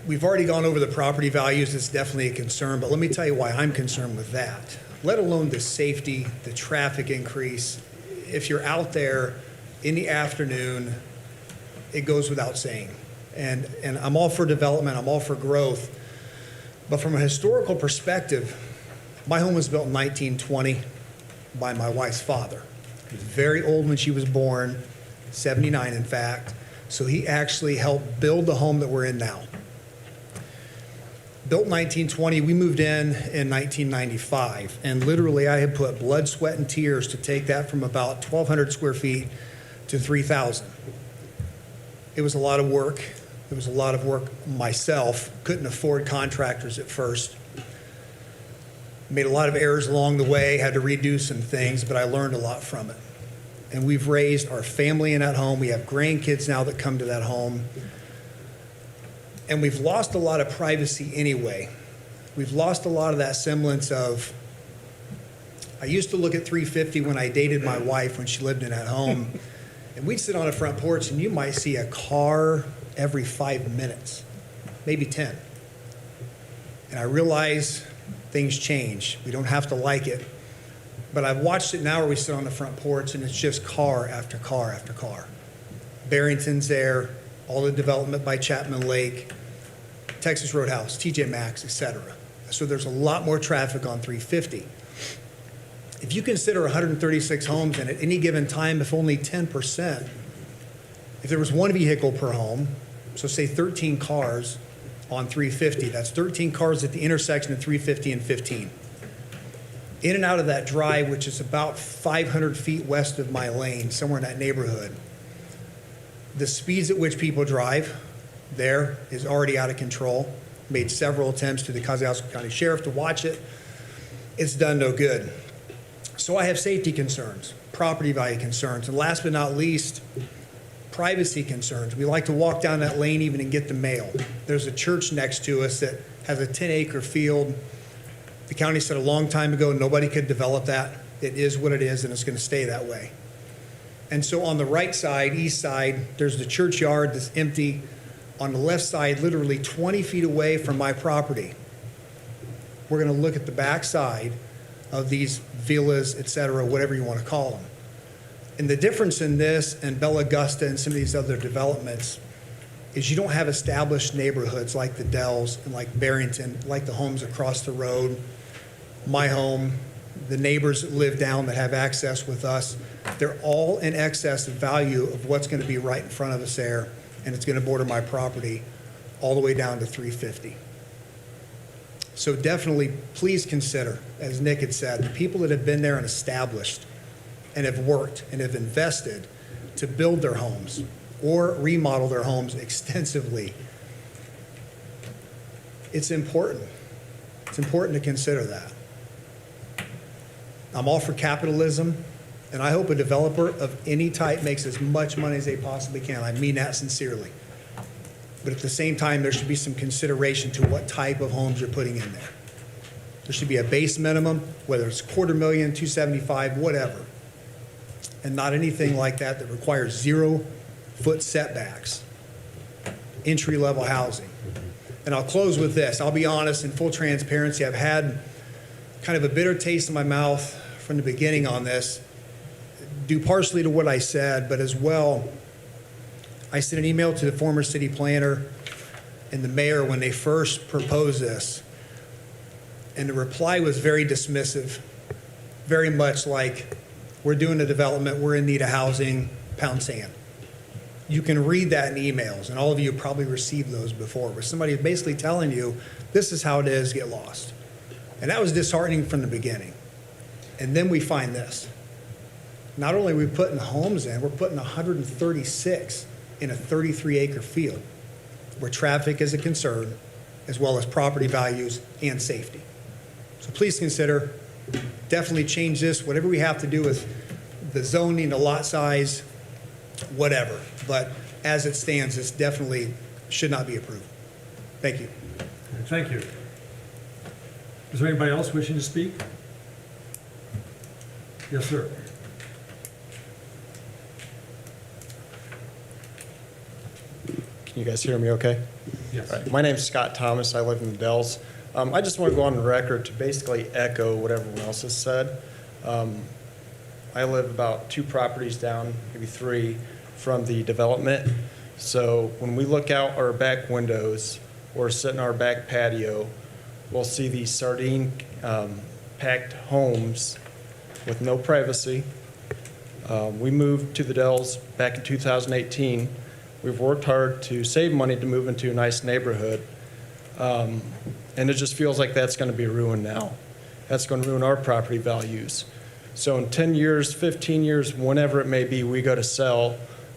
We've already gone over the property values. It's definitely a concern, but let me tell you why I'm concerned with that, let alone the safety, the traffic increase. If you're out there in the afternoon, it goes without saying. And I'm all for development, I'm all for growth, but from a historical perspective, my home was built in 1920 by my wife's father. He was very old when she was born, 79 in fact, so he actually helped build the home that we're in now. built 1920, we moved in 1995. And literally, I had put blood, sweat, and tears to take that from about 1,200 square feet to 3,000. It was a lot of work. It was a lot of work myself. Couldn't afford contractors at first. Made a lot of errors along the way, had to redo some things, but I learned a lot from it. And we've raised our family in that home. We have grandkids now that come to that home. And we've lost a lot of privacy anyway. We've lost a lot of that semblance of, I used to look at 350 when I dated my wife when she lived in that home, and we'd sit on a front porch and you might see a car every 5 minutes, maybe 10. And I realize things change. We don't have to like it. But I've watched it now where we sit on the front porch and it's just car after car after car. Barrington's there, all the development by Chapman Lake, Texas Roadhouse, TJ Maxx, etc. So there's a lot more traffic on 350. If you consider 136 homes and at any given time, if only 10%, if there was one vehicle per home, so say 13 cars on 350, that's 13 cars at the intersection of 350 and 15. In and out of that drive, which is about 500 feet west of my lane, somewhere in that neighborhood, the speeds at which people drive there is already out of control. Made several attempts to the Kosciuszko County Sheriff to watch it. It's done no good. So I have safety concerns, property value concerns, and last but not least, privacy concerns. We like to walk down that lane even and get the mail. There's a church next to us that has a 10-acre field. The county said a long time ago nobody could develop that. It is what it is, and it's going to stay that way. And so on the right side, east side, there's the churchyard that's empty. On the left side, literally 20 feet away from my property, we're going to look at the back side of these villas, et cetera, whatever you want to call them. And the difference in this and Bella Augusta and some of these other developments is you don't have established neighborhoods like the Dells and like Barrington, like the homes across the road, my home, the neighbors that live down that have access with us. They're all in excess of value of what's going to be right in front of us there, and it's going to border my property all the way down to 350. So definitely, please consider, as Nick had said, the people that have been there and established and have worked and have invested to build their homes or remodel their homes extensively. It's important. It's important to consider that. I'm all for capitalism, and I hope a developer of any type makes as much money as they possibly can. I mean that sincerely. But at the same time, there should be some consideration to what type of homes you're putting in there. There should be a base minimum, whether it's $250,000, $275,000, whatever, and not anything like that that requires 0-foot setbacks, entry-level housing. And I'll close with this. I'll be honest, in full transparency, I've had kind of a bitter taste in my mouth from the beginning on this, due partially to what I said, but as well, I sent an email to the former city planner and the mayor when they first proposed this, and the reply was very dismissive, very much like, we're doing a development, we're in need of housing, pound sand. You can read that in emails, and all of you have probably received those before, where somebody is basically telling you, this is how it is, get lost. And that was disheartening from the beginning. And then we find this. Not only are we putting homes in, we're putting 136 in a 33-acre field where traffic is a concern, as well as property values and safety. So please consider, definitely change this, whatever we have to do with the zoning, the lot size, whatever. But as it stands, this definitely should not be approved. Thank you. Thank you. Is there anybody else wishing to speak? Yes, sir. Can you guys hear me okay? Yes. All right. My name's Scott Thomas. I live in the Dells. I just want to go on the record to basically echo what everyone else has said. I live about 2 properties down, maybe 3, from the development. So when we look out our back windows or sit in our back patio, we'll see these sardine packed homes with no privacy. We moved to the Dells back in 2018. We've worked hard to save money to move into a nice neighborhood. And it just feels like that's going to be ruined now. That's going to ruin our property values. So in 10 years, 15 years, whenever it may be, we go to sell,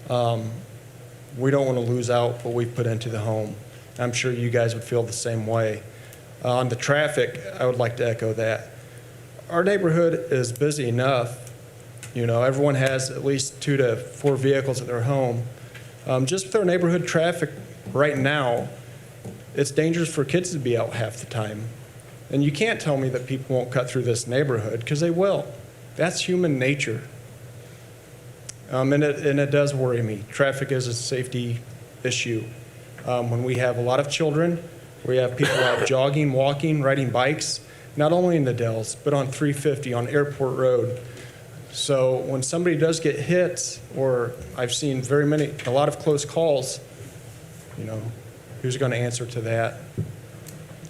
we don't want to lose out what we've put into the home. I'm sure you guys would feel the same way. On the traffic, I would like to echo that. Our neighborhood is busy enough. You know, everyone has at least 2 to 4 vehicles at their home. Just with our neighborhood traffic right now, it's dangerous for kids to be out half the time. And you can't tell me that people won't cut through this neighborhood, because they will. That's human nature. And it does worry me. Traffic is a safety issue. When we have a lot of children, we have people out jogging, walking, riding bikes, not only in the Dells, but on 350, on Airport Road. So when somebody does get hit, or I've seen a lot of close calls, you know, who's going to answer to that?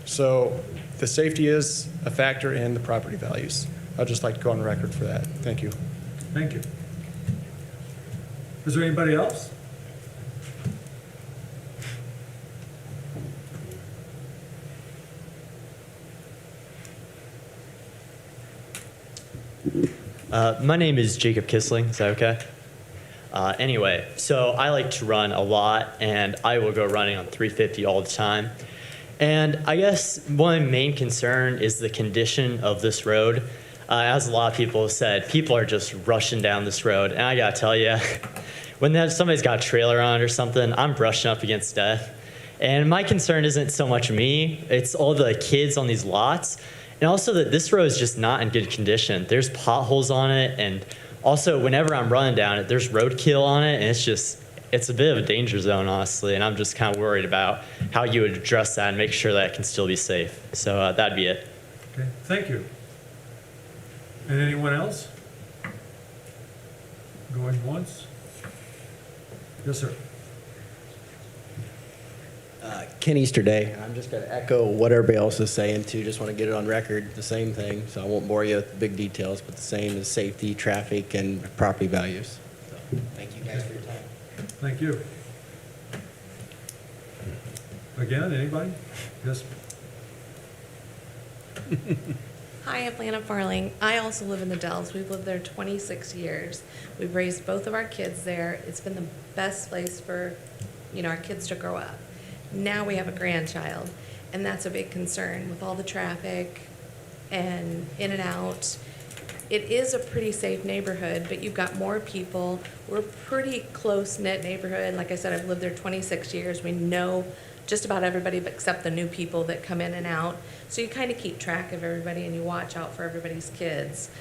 So the safety is a factor in the property values. I'd just like to go on record for that. Thank you. Thank you. Is there anybody else? My name is Jacob Kissling. Is that okay? Anyway, so I like to run a lot, and I will go running on 350 all the time. And I guess one main concern is the condition of this road. As a lot of people have said, people are just rushing down this road. And I gotta tell you, when somebody's got a trailer on it or something, I'm brushing up against death. And my concern isn't so much me, it's all the kids on these lots. And also that this road is just not in good condition. There's potholes on it, and also whenever I'm running down it, there's roadkill on it, and it's a bit of a danger zone, honestly, and I'm just kind of worried about how you would address that and make sure that it can still be safe. So that'd be it. Okay, thank you. And anyone else? Going once? Yes, sir. Ken Easterday. I'm just going to echo what everybody else is saying too. Just want to get it on record, the same thing. So I won't bore you with the big details, but the same as safety, traffic, and property values. So thank you guys for your time. Thank you. Again, anybody? Yes. Hi, I'm Lana Farling. I also live in the Dells. We've lived there 26 years. We've raised both of our kids there. It's been the best place for, our kids to grow up. Now we have a grandchild, and that's a big concern with all the traffic and in and out. It is a pretty safe neighborhood, but you've got more people. We're a pretty close-knit neighborhood. Like I said, I've lived there 26 years. We know just about everybody except the new people that come in and out. So you kind of keep track of everybody, and you watch out for everybody's kids.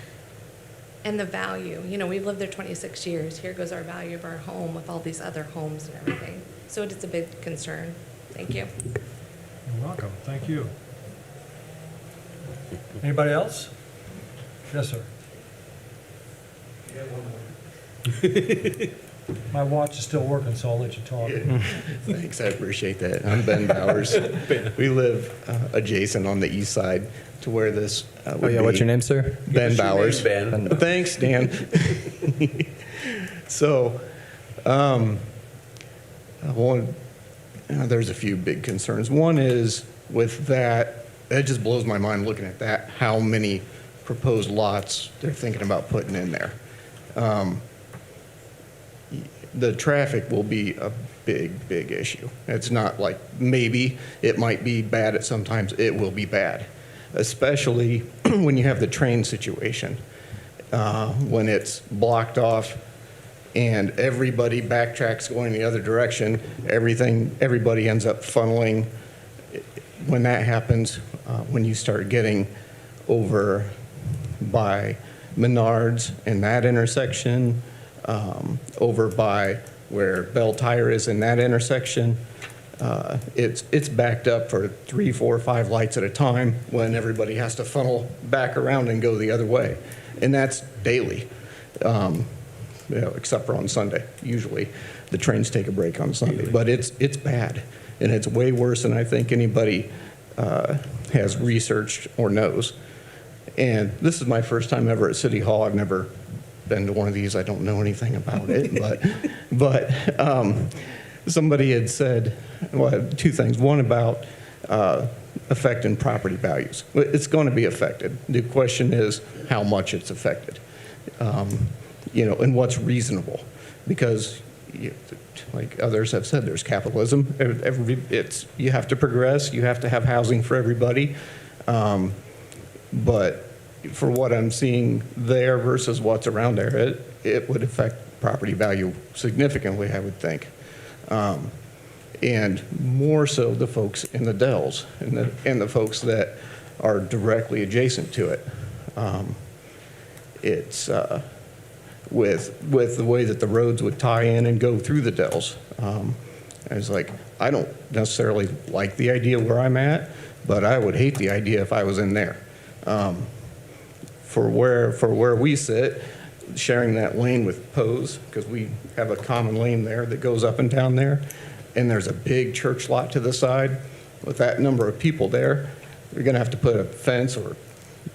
And the value, we've lived there 26 years. Here goes our value of our home with all these other homes and everything. So it's a big concern. Thank you. You're welcome. Thank you. Anybody else? Yes, sir. My watch is still working, so I'll let you talk. Thanks, I appreciate that. I'm Ben Bowers. We live adjacent on the east side to where this would be. What's your name, sir? Ben Bowers. Ben. Thanks, Dan. So, there's a few big concerns. One is with that, it just blows my mind looking at that, how many proposed lots they're thinking about putting in there. The traffic will be a big, big issue. It's not like maybe it might be bad at sometimes, it will be bad, especially when you have the train situation, when it's blocked off and everybody backtracks going the other direction, everybody ends up funneling. When that happens, when you start getting over by Menards in that intersection, over by where Bell Tire is in that intersection, it's backed up for 3, 4, 5 lights at a time when everybody has to funnel back around and go the other way. And that's daily. Except for on Sunday. Usually the trains take a break on Sunday, but it's bad, and it's way worse than I think anybody has researched or knows. And this is my first time ever at City Hall. I've never been to one of these. I don't know anything about it, but somebody had said, well, 2 things. One about affecting property values. It's going to be affected. The question is how much it's affected, and what's reasonable. Because, like others have said, there's capitalism. You have to progress. You have to have housing for everybody. But for what I'm seeing there versus what's around there, it would affect property value significantly, I would think. And more so the folks in the Dells and the folks that are directly adjacent to it. It's with the way that the roads would tie in and go through the Dells. I was like, I don't necessarily like the idea where I'm at, but I would hate the idea if I was in there. For where we sit, sharing that lane with Pose, because we have a common lane there that goes up and down there, and there's a big church lot to the side. With that number of people there, we're going to have to put a fence or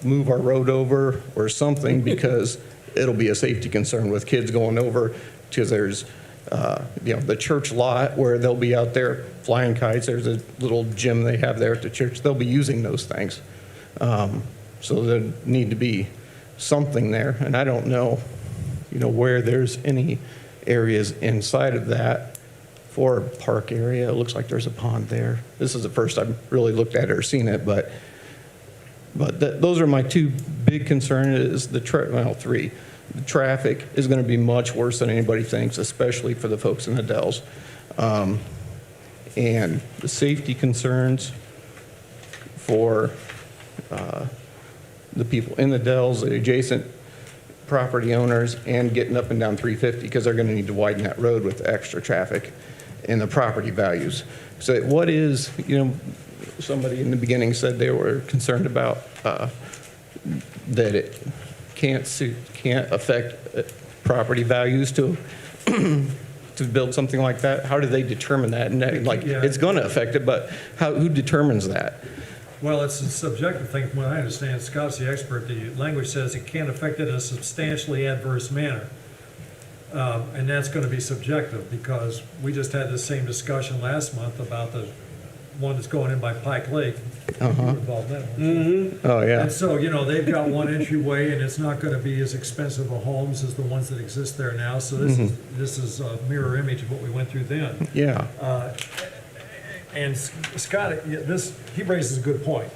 move our road over or something because it'll be a safety concern with kids going over, because there's the church lot where they'll be out there flying kites. There's a little gym they have there at the church. They'll be using those things. So there need to be something there. And I don't know, where there's any areas inside of that for a park area. It looks like there's a pond there. This is the first I've really looked at it or seen it, but those are my two big concerns. Is three. The traffic is going to be much worse than anybody thinks, especially for the folks in the Dells. And the safety concerns for the people in the Dells, the adjacent property owners, and getting up and down 350, because they're going to need to widen that road with extra traffic and the property values. So what is, somebody in the beginning said they were concerned about that it can't affect property values to build something like that. How do they determine that? And it's going to affect it, but who determines that? Well, it's a subjective thing from what I understand. Scott's the expert. The language says it can't affect it in a substantially adverse manner. And that's going to be subjective, because we just had the same discussion last month about the one that's going in by Pike Lake. You were involved in that one. Mm-hmm. Oh, yeah. And so, they've got one entryway, and it's not going to be as expensive a homes as the ones that exist there now. So this is a mirror image of what we went through then. Yeah. And Scott, he raises a good point.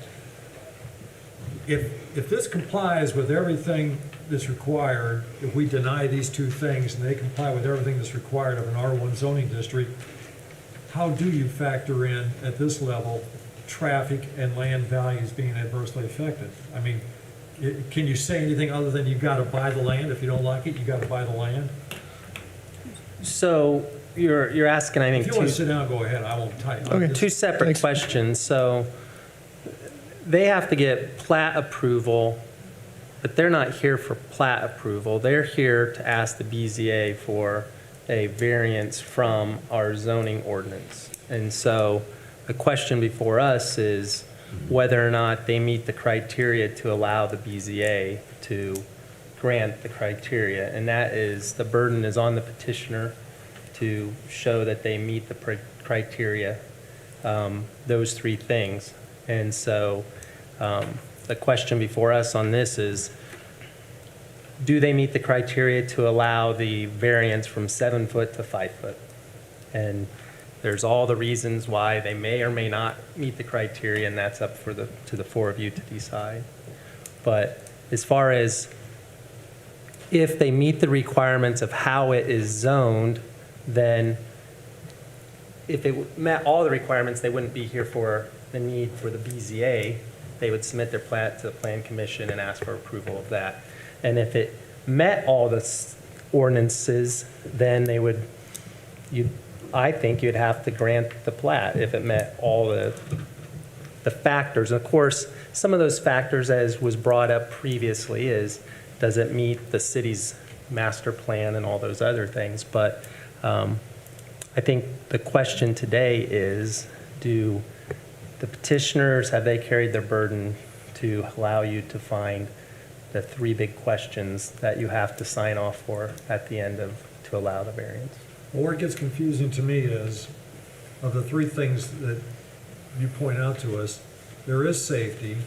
If this complies with everything that's required, if we deny these two things and they comply with everything that's required of an R1 zoning district, how do you factor in, at this level, traffic and land values being adversely affected? I mean, can you say anything other than you've got to buy the land? If you don't like it, you got to buy the land? So you're asking, I think, if you want to sit down, go ahead. I won't type. Two separate questions. So they have to get plat approval, but they're not here for plat approval. They're here to ask the BZA for a variance from our zoning ordinance. And so the question before us is whether or not they meet the criteria to allow the BZA to grant the criteria. And that is, the burden is on the petitioner to show that they meet the criteria, those three things. And so the question before us on this is, do they meet the criteria to allow the variance from 7 foot to 5 foot? And there's all the reasons why they may or may not meet the criteria, and that's up to the four of you to decide. But as far as if they meet the requirements of how it is zoned, then if it met all the requirements, they wouldn't be here for the need for the BZA. They would submit their plat to the Plan Commission and ask for approval of that. And if it met all the ordinances, then they would, I think you'd have to grant the plat if it met all the factors. And of course, some of those factors, as was brought up previously, is does it meet the city's master plan and all those other things. But I think the question today is, do the petitioners, have they carried their burden to allow you to find the three big questions that you have to sign off for at the end to allow the variance? Well, where it gets confusing to me is, of the three things that you point out to us, there is safety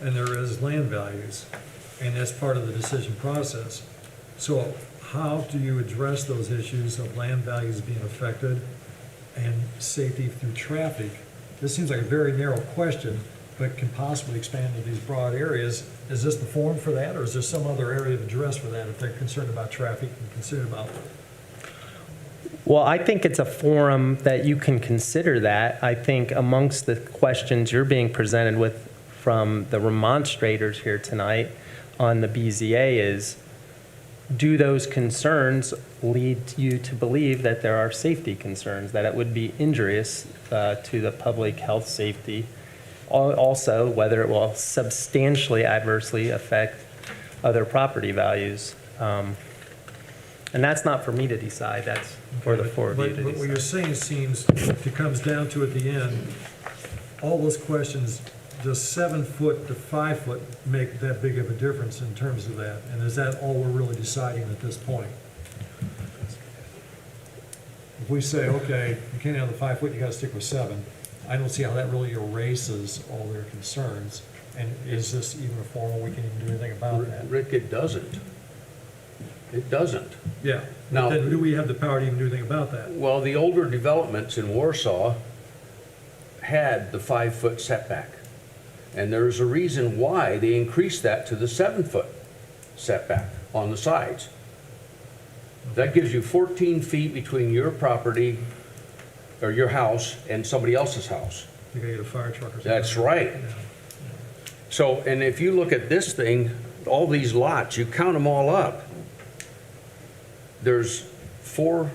and there is land values, and that's part of the decision process. So how do you address those issues of land values being affected and safety through traffic? This seems like a very narrow question, but can possibly expand to these broad areas. Is this the forum for that, or is there some other area of address for that if they're concerned about traffic and concerned about? Well, I think it's a forum that you can consider that. I think amongst the questions you're being presented with from the remonstrators here tonight on the BZA is, do those concerns lead you to believe that there are safety concerns, that it would be injurious to the public health safety? Also, whether it will substantially adversely affect other property values. And that's not for me to decide, that's for the four of you to But what decide. you're saying seems, if it comes down to at the end, all those questions, does 7 foot to 5 foot make that big of a difference in terms of that? And is that all we're really deciding at this point? If we say, okay, you can't have the 5 foot, you gotta stick with 7, I don't see how that really erases all their concerns. And is this even a forum we can even do anything about that? Rick, it doesn't. It doesn't. Yeah. Now- Then do we have the power to even do anything about that? Well, the older developments in Warsaw had the 5-foot setback. And there's a reason why they increased that to the 7-foot setback on the sides. That gives you 14 feet between your property or your house and somebody else's house. You gotta get a fire truck or something. That's right. So, and if you look at this thing, all these lots, you count them all up, there's 4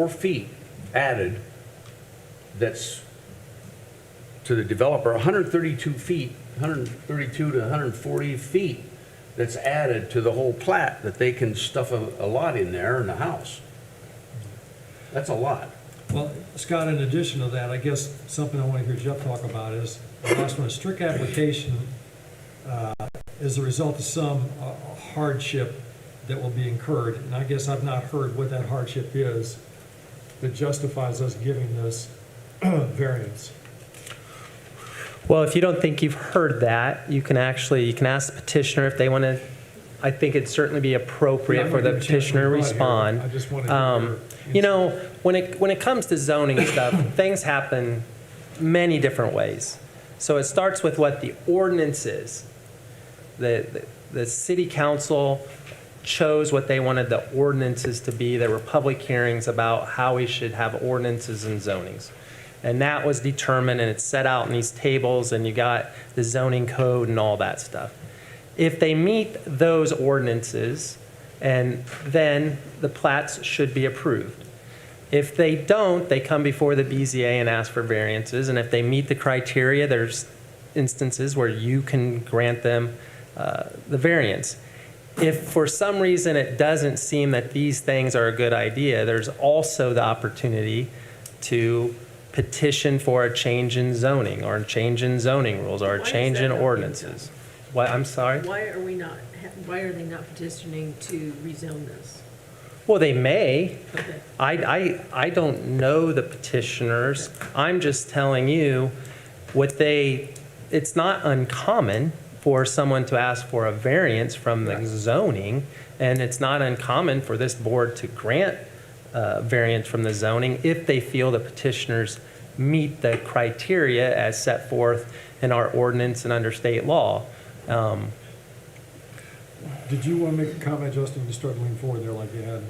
feet added that's to the developer, 132 feet, 132 to 140 feet that's added to the whole plat that they can stuff a lot in there and a house. That's a lot. Well, Scott, in addition to that, I guess something I want to hear Jeff talk about is, the last one, a strict application is the result of some hardship that will be incurred. And I guess I've not heard what that hardship is that justifies us giving this variance. Well, if you don't think you've heard that, you can ask the petitioner if they want to. I think it'd certainly be appropriate Yeah, for the I'm gonna give a chance petitioner to to reply here. respond. I just wanted to hear You know, when it comes to zoning and stuff, things happen many different ways. So it starts with what the ordinance is. The city council chose what they wanted the ordinances to be. There were public hearings about how we should have ordinances and zonings. And that was determined, and it's set out in these tables, and you got the zoning code and all that stuff. If they meet those ordinances, and then the plats should be approved. If they don't, they come before the BZA and ask for variances, and if they meet the criteria, there's instances where you can grant them the variance. If for some reason it doesn't seem that these things are a good idea, there's also the opportunity to petition for a change in zoning, or a change in zoning rules, or a Why is change that in not being ordinances. What, I'm sorry? Why are they not petitioning to rezone this? Well, they may. Okay. I don't know the petitioners. I'm just telling you it's not uncommon for someone to ask for a variance from the zoning, and it's not uncommon for this board to grant variance from the zoning if they feel the petitioners meet the criteria as set forth in our ordinance and under state law. Did you want to make a comment, Justin? You started leaning forward there like you had.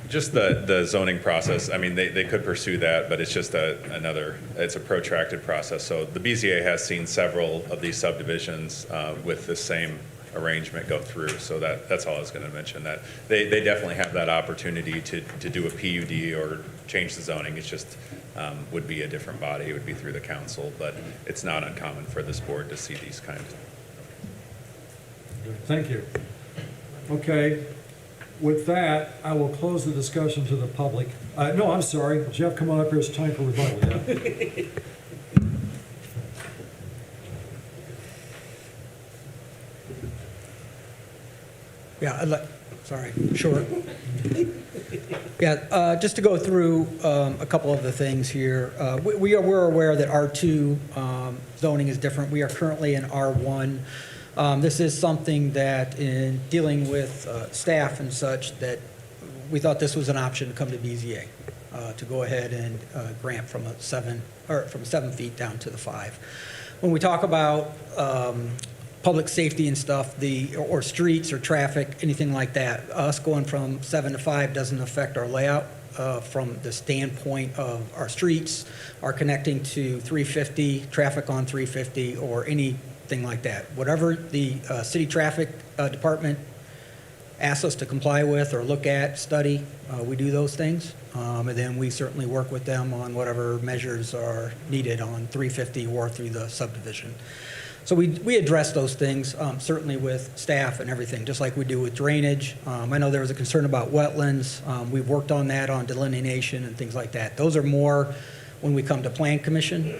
Just the zoning process, I mean, they could pursue that, but it's just it's a protracted process. So the BZA has seen several of these subdivisions with the same arrangement go through. So that's all I was going to mention, that they definitely have that opportunity to do a PUD or change the zoning. It's just would be a different body. It would be through the council, but it's not uncommon for this board to see these kinds. Thank you. Okay. With that, I will close the discussion to the public. No, I'm sorry. Jeff, come on up here. It's time for rebuttal, yeah? Yeah, sorry, short. Yeah, just to go through a couple of the things here. We're aware that R2 zoning is different. We are currently in R1. This is something that in dealing with staff and such, that we thought this was an option to come to BZA, to go ahead and grant from 7 feet down to the 5. When we talk about public safety and stuff, or streets or traffic, anything like that, us going from 7 to 5 doesn't affect our layout from the standpoint of our streets, our connecting to 350, traffic on 350, or anything like that. Whatever the city traffic department asks us to comply with or look at, study, we do those things. And then we certainly work with them on whatever measures are needed on 350 or through the subdivision. So we address those things, certainly with staff and everything, just like we do with drainage. I know there was a concern about wetlands. We've worked on that, on delineation and things like that. Those are more when we come to Plan Commission.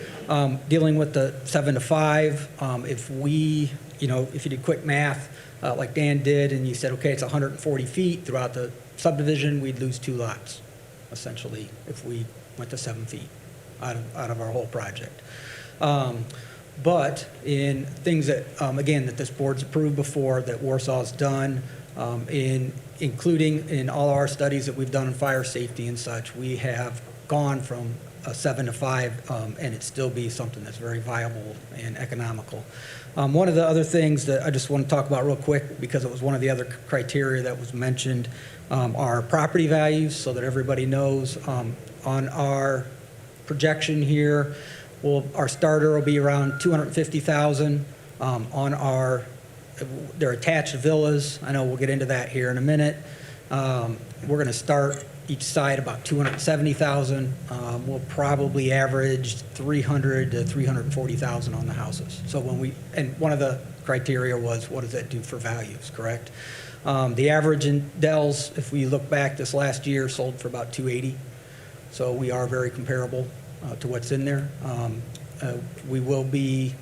Dealing with the 7 to 5, if you did quick math, like Dan did, and you said, okay, it's 140 feet throughout the subdivision, we'd lose 2 lots, essentially, if we went to 7 feet out of our whole project. But in things that, again, that this board's approved before, that Warsaw's done, including in all our studies that we've done in fire safety and such, we have gone from a 7 to 5, and it still be something that's very viable and economical. One of the other things that I just want to talk about real quick, because it was one of the other criteria that was mentioned, are property values, so that everybody knows. On our projection here, our starter will be around $250,000. On their attached villas, I know we'll get into that here in a minute. We're going to start each side about $270,000. We'll probably average $300,000 to $340,000 on the houses. So and one of the criteria was, what does that do for values, correct? The average in Dells, if we look back this last year, sold for about $280,000. So we are very comparable to what's in there. We will be,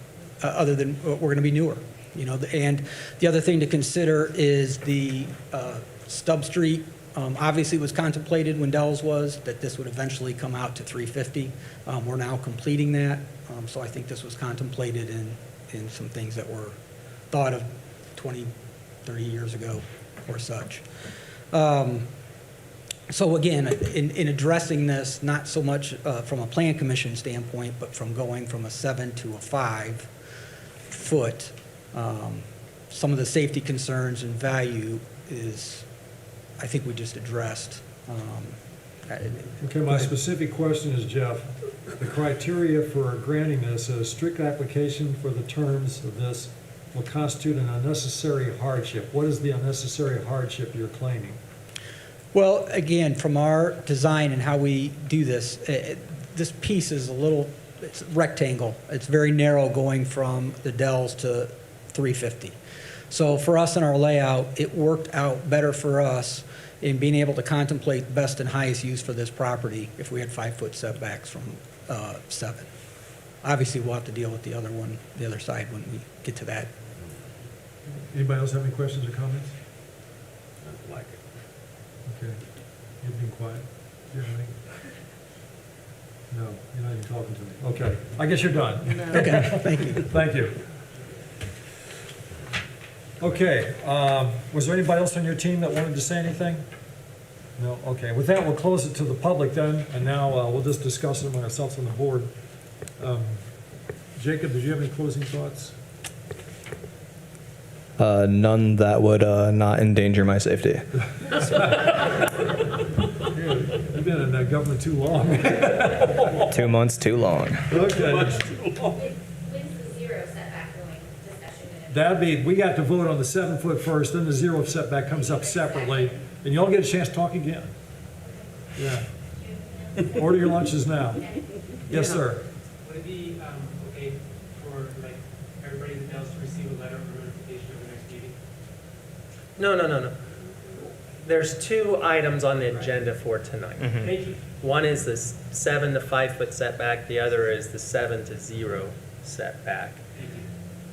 other than, we're going to be newer, and the other thing to consider is the Stubb Street. Obviously, it was contemplated when Dells was that this would eventually come out to 350. We're now completing that, so I think this was contemplated in some things that were thought of 20, 30 years ago or such. So again, in addressing this, not so much from a Plan Commission standpoint, but from going from a 7 to a 5 foot, some of the safety concerns and value is, I think we just addressed. Okay, my specific question is, Jeff, the criteria for granting this is strict application for the terms of this will constitute an unnecessary hardship. What is the unnecessary hardship you're claiming? Well, again, from our design and how we do this, this piece is it's rectangle. It's very narrow going from the Dells to 350. So for us in our layout, it worked out better for us in being able to contemplate best and highest use for this property if we had 5-foot setbacks from 7. Obviously, we'll have to deal with the other side when we get to that. Anybody else have any questions or comments? I like it. Okay. You've been quiet. Do you have anything? No, you're not even talking to me. Okay. I guess you're done. No. Okay, thank you. Thank you. Okay, was there anybody else on your team that wanted to say anything? No? Okay, with that, we'll close it to the public then, and now we'll just discuss it among ourselves on the board. Jacob, did you have any closing thoughts? None that would not endanger my safety. You've been in government too long. 2 months too long. Okay. We got to vote on the 7-foot first, then the 0 setback comes up separately, and you all get a chance to talk again. Yeah. Order your lunches now. Yes, sir. Would it be okay for everybody in the Dells to receive a letter of notification of the next meeting? No. There's 2 items on the agenda for tonight. Thank you. One is the 7 to 5 foot setback. The other is the 7 to 0 setback.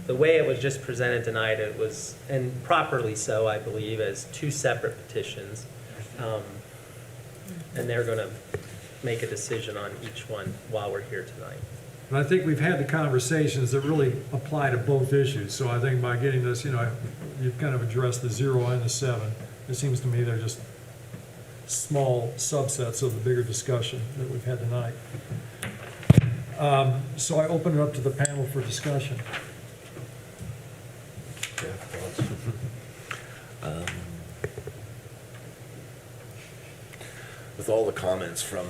the way it was just presented tonight, it was, and properly so, I believe, as two separate petitions. And they're going to make a decision on each one while we're here tonight. And I think we've had the conversations that really apply to both issues. So I think by getting this, you've kind of addressed the 0 and the 7. It seems to me they're just small subsets of the bigger discussion that we've had tonight. So I open it up to the panel for discussion. With all the comments from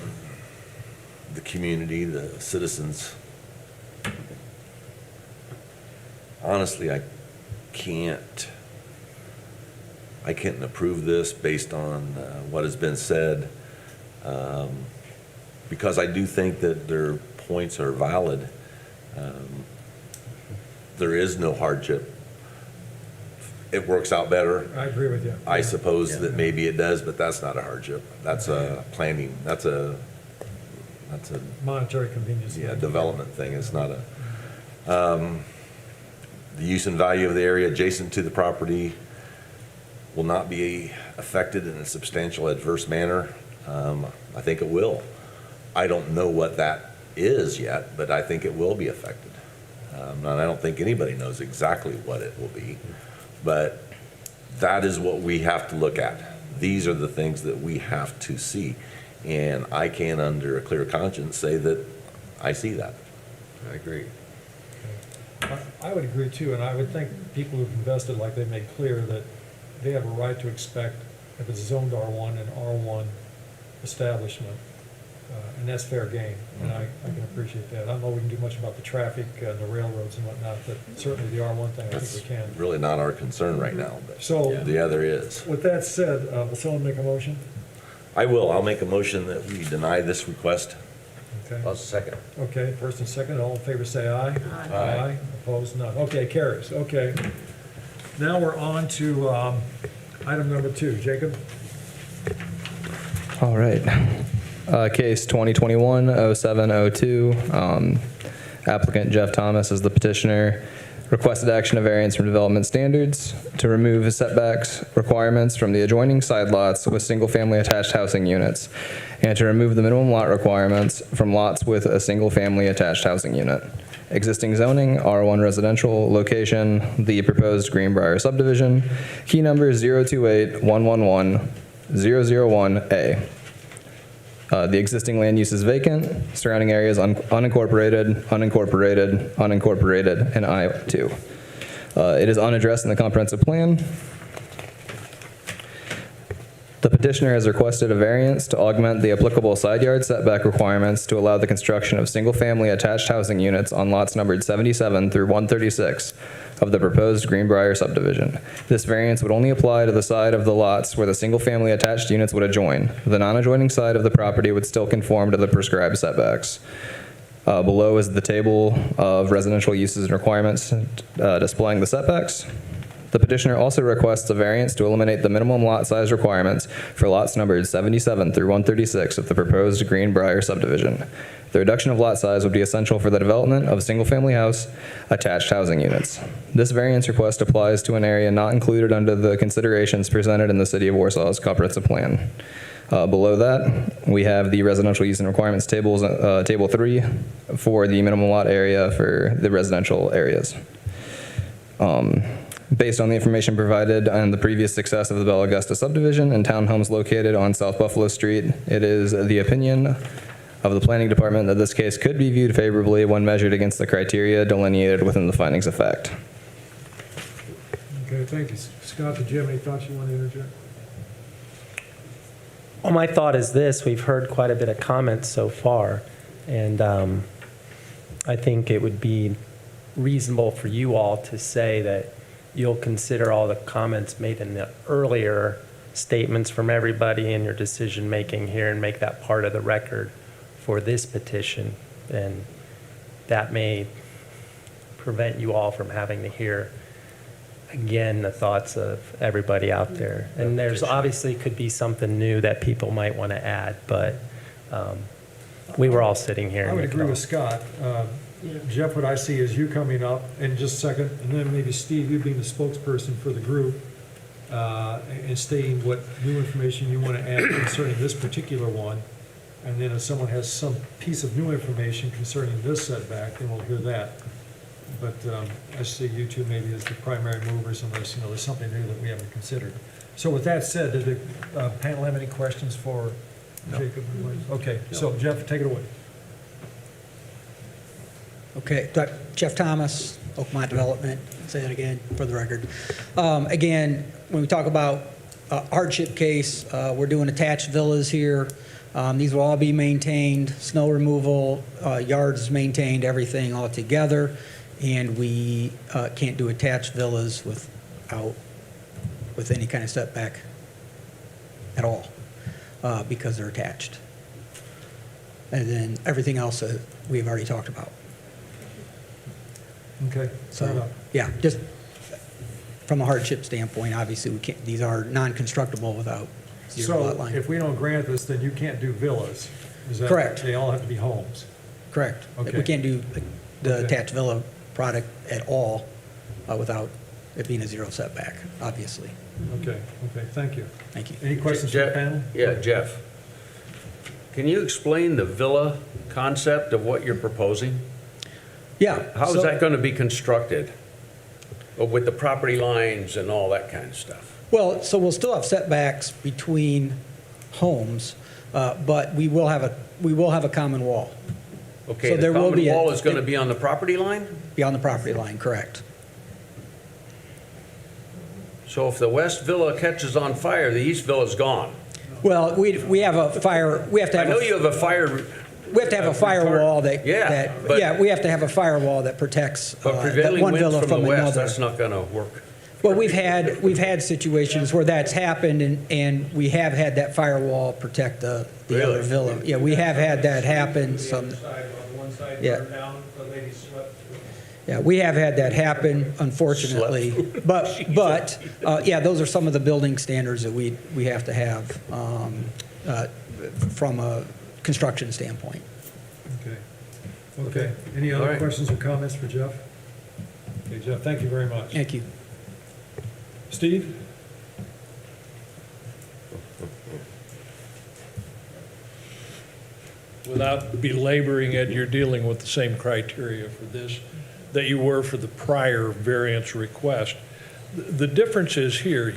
the community, the citizens, honestly, I can't approve this based on what has been said, because I do think that their points are valid. There is no hardship. It works out better. I agree with you. I suppose that maybe it does, but that's not a hardship. That's a planning, that's a Monetary convenience. yeah, development thing. It's not a, the use and value of the area adjacent to the property will not be affected in a substantial adverse manner. I think it will. I don't know what that is yet, but I think it will be affected. And I don't think anybody knows exactly what it will be, but that is what we have to look at. These are the things that we have to see. And I can, under a clear conscience, say that I see that. I agree. I would agree too, and I would think people who've invested, like they made clear, that they have a right to expect, if it's zoned R1, an R1 establishment. And that's fair game, and I can appreciate that. I don't know if we can do much about the traffic, the railroads and whatnot, but certainly the R1 thing, I think we can. Really not our concern right now, but So- the other is. With that said, will someone make a motion? I will. I'll make a motion that we deny this request. Okay. I'll second. Okay, first and second, all in favor say aye. Aye. Opposed, none. Okay, carries, okay. Now we're on to item number 2. Jacob? All right. Case 2021-0702. Applicant Jeff Thomas is the petitioner. Requested action of variance from development standards to remove setbacks requirements from the adjoining side lots with single-family attached housing units, and to remove the minimum lot requirements from lots with a single-family attached housing unit. Existing zoning, R1 residential, location, the proposed Greenbrier subdivision, key number 028-111-001A. The existing land use is vacant, surrounding areas unincorporated, and I-2. It is unaddressed in the comprehensive plan. The petitioner has requested a variance to augment the applicable side yard setback requirements to allow the construction of single-family attached housing units on lots numbered 77 through 136 of the proposed Greenbrier subdivision. This variance would only apply to the side of the lots where the single-family attached units would adjoin. The non-adjoining side of the property would still conform to the prescribed setbacks. Below is the table of residential uses and requirements displaying the setbacks. The petitioner also requests a variance to eliminate the minimum lot size requirements for lots numbered 77 through 136 of the proposed Greenbrier subdivision. The reduction of lot size would be essential for the development of single-family house attached housing units. This variance request applies to an area not included under the considerations presented in the City of Warsaw's comprehensive plan. Below that, we have the residential use and requirements tables, table 3 for the minimum lot area for the residential areas. Based on the information provided and the previous success of the Bella Augusta subdivision and townhomes located on South Buffalo Street, it is the opinion of the planning department that this case could be viewed favorably when measured against the criteria delineated within the findings of fact. Okay, thank you. Scott, did you have any thoughts you want to interject? Well, my thought is this: we've heard quite a bit of comments so far, and I think it would be reasonable for you all to say that you'll consider all the comments made in the earlier statements from everybody in your decision-making here and make that part of the record for this petition. And that may prevent you all from having to hear again the thoughts of everybody out there. And there's obviously could be something new that people might want to add, but we were all sitting here. I would agree with Scott. Jeff, what I see is you coming up in just a second, and then maybe Steve, you being the spokesperson for the group, and stating what new information you want to add concerning this particular one. And then if someone has some piece of new information concerning this setback, then we'll hear that. But I see you two maybe as the primary movers unless, there's something new that we haven't considered. So with that said, did the panel have any questions for Jacob? Okay, so Jeff, take it away. Okay, Jeff Thomas, Oakmont Development, say that again for the record. Again, when we talk about hardship case, we're doing attached villas here. These will all be maintained, snow removal, yards maintained, everything all together. And we can't do attached villas with any kind of setback at all because they're attached. And then everything else we've already talked about. Okay. So, yeah, just from a hardship standpoint, obviously, we can't, these are non-constructible without zero lot So line. if we don't grant this, then you can't do villas? Is that- Correct. They all have to be homes? Correct. Okay. We can't do the Okay. attached villa product at all without it being a zero setback, obviously. Okay, thank you. Thank you. Any questions from the Jeff- panel? Yeah, Jeff, can you explain the villa concept of what you're proposing? Yeah. How is so- that going to be constructed? With the property lines and all that kind of stuff? Well, so we'll still have setbacks between homes, but we will have a common wall. Okay, So the there will common be a- wall is going to be on the property line? Beyond the property line, correct. So if the west villa catches on fire, the east villa's gone? Well, we have a fire, we have to I have. know you have a fire. We have to have a firewall that. Yeah, but- Yeah, we have to have a firewall that protects But that prevailing one winds villa from from the west, another. that's not going to work. Well, we've had situations where that's happened, and we have had that firewall protect the other Really? villa. Yeah, we have had that happen, some, Yeah. yeah, we have had that happen, unfortunately. But, yeah, those are some of the building standards that we have to have from a construction standpoint. Okay. Any All other right. questions or comments for Jeff? Okay, Jeff, thank you very much. Thank you. Steve? Without belaboring it, you're dealing with the same criteria for this that you were for the prior variance request. The difference is here,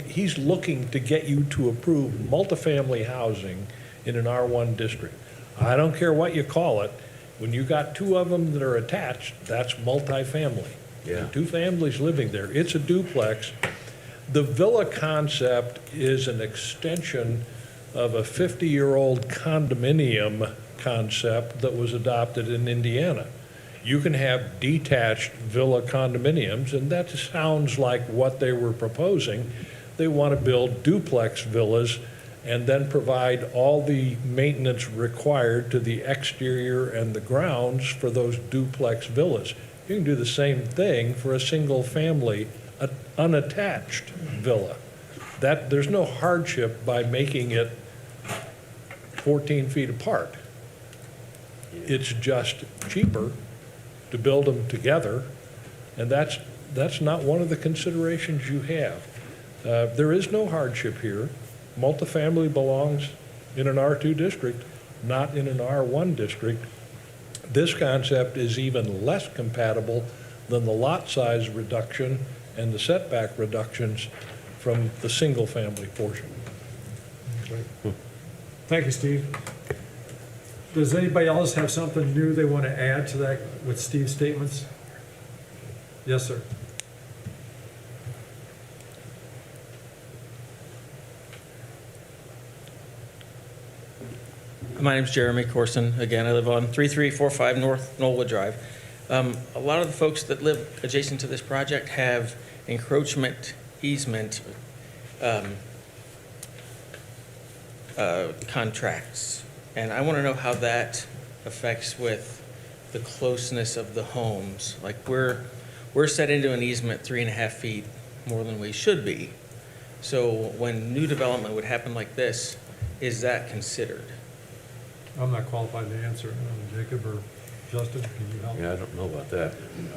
he's looking to get you to approve multifamily housing in an R1 district. I don't care what you call it, when you got two of them that are attached, that's multifamily. Yeah. Two families living there, it's a duplex. The villa concept is an extension of a 50-year-old condominium concept that was adopted in Indiana. You can have detached villa condominiums, and that sounds like what they were proposing. They want to build duplex villas and then provide all the maintenance required to the exterior and the grounds for those duplex villas. You can do the same thing for a single-family, unattached villa. There's no hardship by making it 14 feet apart. It's just cheaper to build them together, and that's not one of the considerations you have. There is no hardship here. Multifamily belongs in an R2 district, not in an R1 district. This concept is even less compatible than the lot size reduction and the setback reductions from the single-family portion. Thank you, Steve. Does anybody else have something new they want to add to that with Steve's statements? Yes, sir. My name's Jeremy Corson. Again, I live on 3345 North Knollwood Drive. A lot of the folks that live adjacent to this project have encroachment easement contracts. And I want to know how that affects with the closeness of the homes. Like we're set into an easement 3.5 feet more than we should be. So when new development would happen like this, is that considered? I'm not qualified to answer. Jacob or Justin, can you help? Yeah, I don't know about that.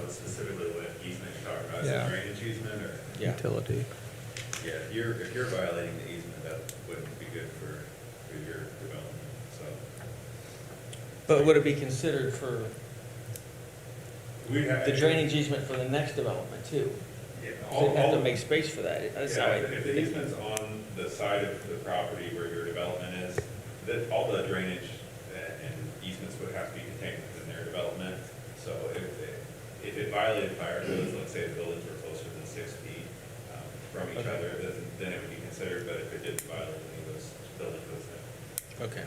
Specifically what easement you're talking about, is Yeah. it drainage easement or? Utility. Yeah, if you're violating the easement, that wouldn't be good for your development, so. But would it be considered for We have. the drainage easement for the next development too? Yeah, They'd have to make space for that. That's how I If the think. easement's on the side of the property where your development is, that, all the drainage and easements would have to be contained within their development. So if it violated fire codes, let's say the buildings were closer than 6 feet from each other, then it would be considered, but if it didn't violate any of those building codes, then. Okay.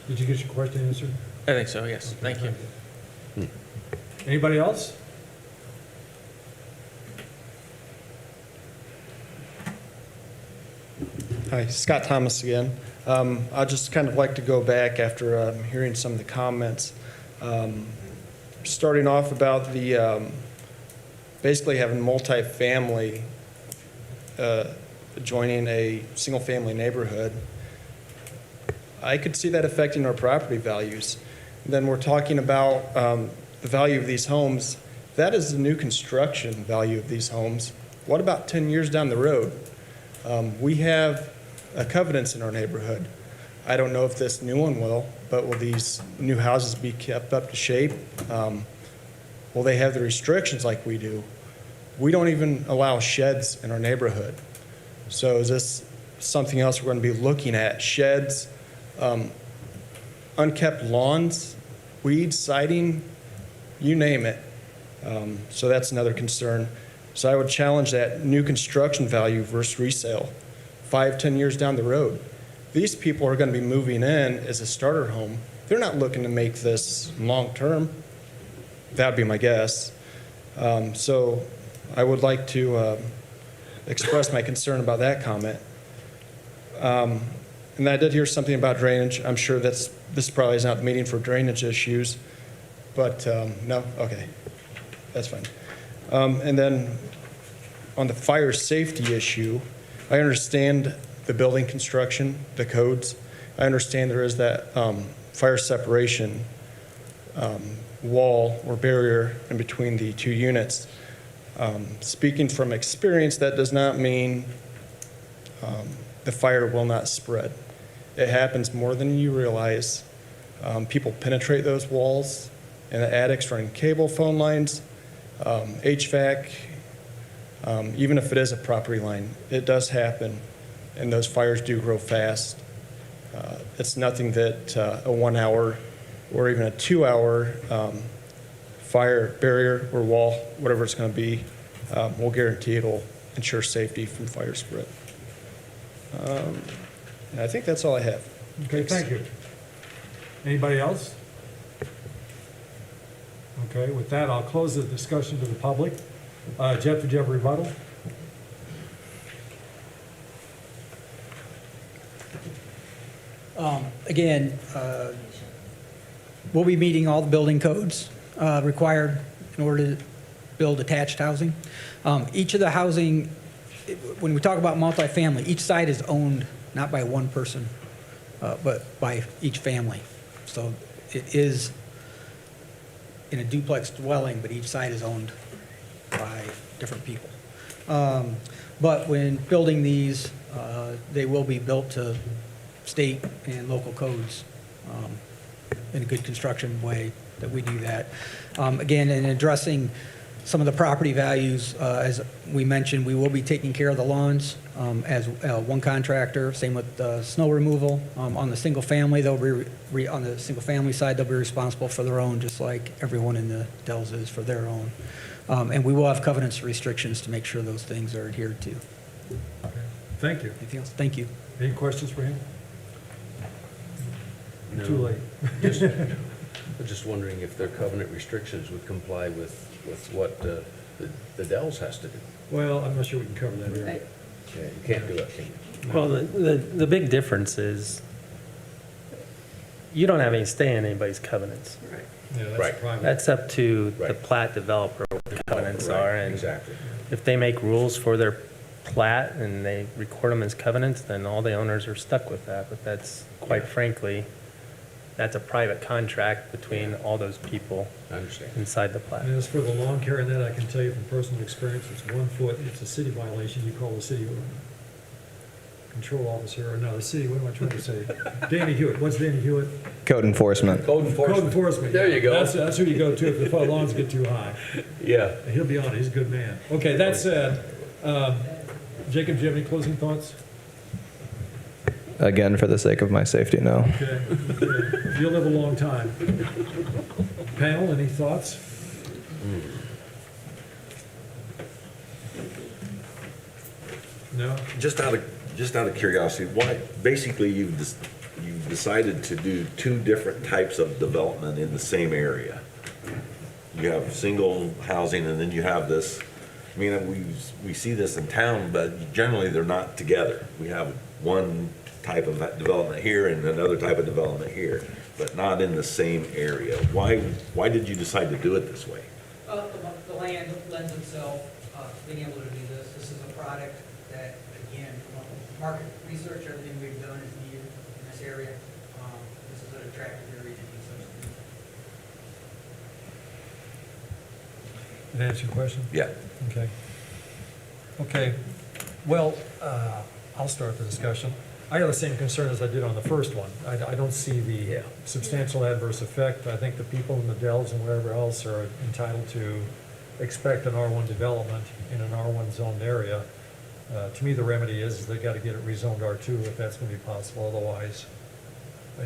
Did you get your question answered? I think so, yes. Thank you. Anybody else? Hi, Scott Thomas again. I'd just kind of like to go back after hearing some of the comments. Starting off about the, basically having multifamily joining a single-family neighborhood. I could see that affecting our property values. Then we're talking about the value of these homes. That is the new construction value of these homes. What about 10 years down the road? We have covenants in our neighborhood. I don't know if this new one will, but will these new houses be kept up to shape? Will they have the restrictions like we do? We don't even allow sheds in our neighborhood. So is this something else we're going to be looking at? Sheds, unkept lawns, weeds, siding, you name it. So that's another concern. So I would challenge that new construction value versus resale, 5-10 years down the road. These people are going to be moving in as a starter home. They're not looking to make this long-term. That'd be my guess. So I would like to express my concern about that comment. And I did hear something about drainage. I'm sure this probably is not the meeting for drainage issues, but no? Okay, that's fine. And then on the fire safety issue, I understand the building construction, the codes. I understand there is that fire separation wall or barrier in between the two units. Speaking from experience, that does not mean the fire will not spread. It happens more than you realize. People penetrate those walls in the attics, running cable, phone lines, HVAC, even if it is a property line, it does happen, and those fires do grow fast. It's nothing that a 1 hour or even a 2 hour fire barrier or wall, whatever it's going to be, will guarantee it'll ensure safety from fire spread. And I think that's all I have. Okay, thank you. Anybody else? Okay, with that, I'll close the discussion to the public. Jeff, did you have a rebuttal? Again, we'll be meeting all the building codes required in order to build attached housing. Each of the housing, when we talk about multifamily, each side is owned not by one person, but by each family. So it is in a duplex dwelling, but each side is owned by different people. But when building these, they will be built to state and local codes in a good construction way that we do that. Again, in addressing some of the property values, as we mentioned, we will be taking care of the lawns as one contractor. Same with snow removal. On the single family, they'll be on the single family side, they'll be responsible for their own, just like everyone in the Dells is for their own. And we will have covenants and restrictions to make sure those things are adhered to. Thank you. Anything else? Thank you. Any questions for him? No. Too late. I'm just wondering if their covenant restrictions would comply with what the Dells has to do. Well, I'm not sure we can cover that here. Yeah, you can't do it, can you? Well, the big difference is you don't have any say in anybody's covenants. Right. Yeah, that's Right. private. That's up to the Right. plat developer what the covenants Right, are. And exactly. if they make rules for their plat and they record them as covenants, then all the owners are stuck with that. But that's quite frankly that's a private contract between all those people I understand. inside the plat. And as for the lawn care and that, I can tell you from personal experience, it's 1 foot, it's a city violation, you call the city control officer, or no, the city, what am I trying to say? Danny Hewitt, what's Danny Hewitt? Code enforcement. Code enforcement. Code enforcement. There you go. That's who you go to if the lawns get too high. Yeah. He'll be on it, he's a good man. Okay, that said, Jacob, do you have any closing thoughts? Again, for the sake of my safety, no. Okay, you'll live a long time. Panel, any thoughts? No? Just out of curiosity, why, basically you've decided to do two different types of development in the same area. You have single housing and then you have this, I mean, we see this in town, but generally they're not together. We have one type of development here and another type of development here, but not in the same area. Why did you decide to do it this way? The land lends itself to being able to do this. This is a product that, again, from market research, everything we've done is needed in this area. This is an attractive area to do such things. Did that answer your question? Yeah. Okay. Okay, well, I'll start the discussion. I have the same concern as I did on the first one. I don't see the substantial adverse effect. I think the people in the Dells and wherever else are entitled to expect an R1 development in an R1 zoned area. To me, the remedy is they got to get it rezoned R2 if that's going to be possible. Otherwise, I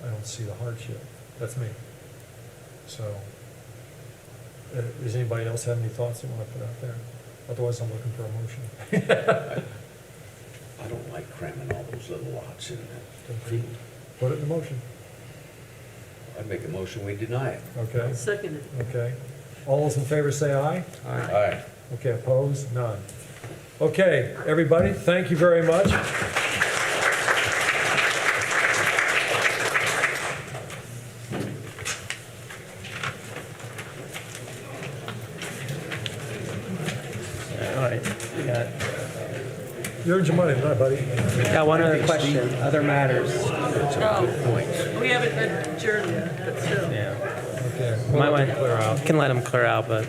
don't see the hardship. That's me. So, does anybody else have any thoughts they want to put out there? Otherwise, I'm looking for a motion. I don't like cramming all those little lots in that field. Put it in the motion. I'd make a motion, we deny it. Okay, Second it. okay. All those in favor say aye. Aye. Okay, opposed? None. Okay, everybody, thank you very much. All right, we got You earned your money tonight, buddy. one other question, other matters. We haven't adjourned yet, but still. Yeah. Okay. Might want to can let them clear out, but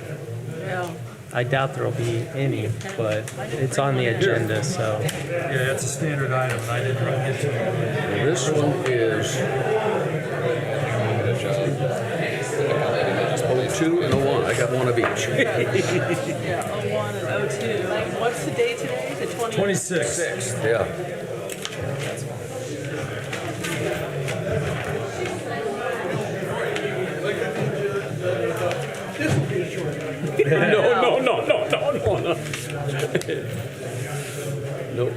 Yeah. I doubt there'll be any, but it's on the agenda, so. Yeah, it's a standard item, and I didn't run into it. This one is 02 and 01. I got one of each. Yeah, 01 and 02. What's the date today? The 20th? 26. 6th, yeah. No. Nope.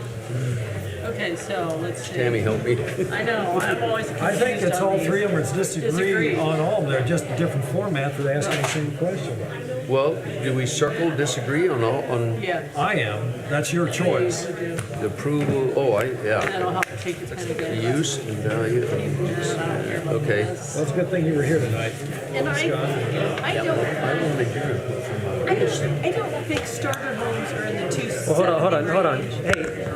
Okay, so let's see. Tammy, help me. I know, I'm always confused I think it's on all these. three of them, it's disagree Disagree. on all of them. They're just a different format for asking the same question. Well, do we circle disagree on all, on Yeah. I am, that's your choice. the approval? And then I'll have to take the pen The again. use and value. I don't care about Okay. this. Well, it's a good thing you were here tonight. And I don't think starter homes are in the 270 Well, hold on. range.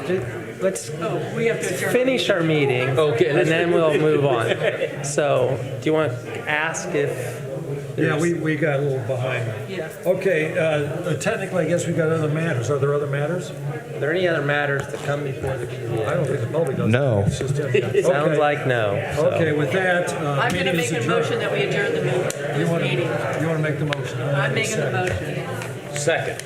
Hey, let's Oh, we have to adjourn. finish our meeting. Okay, And then we'll move on. So, do you want to ask if? Yeah, we got a little behind. Yeah. Okay, technically, I guess we got other matters. Are there other matters? Are there any other matters to come before the BZA? I don't think the public does. No. It's just him. Sounds Okay. like no. so. Okay, with that, I'm going to meeting make is a adjourned. motion that we adjourn the You want meeting. to make the motion? I'm making the motion. Second.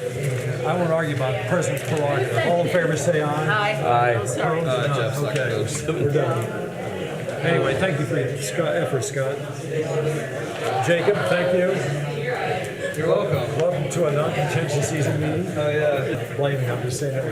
I won't argue about the president's prerogative. All in favor, say aye. Aye. Oh, sorry. Okay, we're done. Anyway, thank you for your effort, Scott. Jacob, thank you. You're welcome. Welcome to a non-contentious season meeting. Oh, yeah. Blaming, I'm just saying that.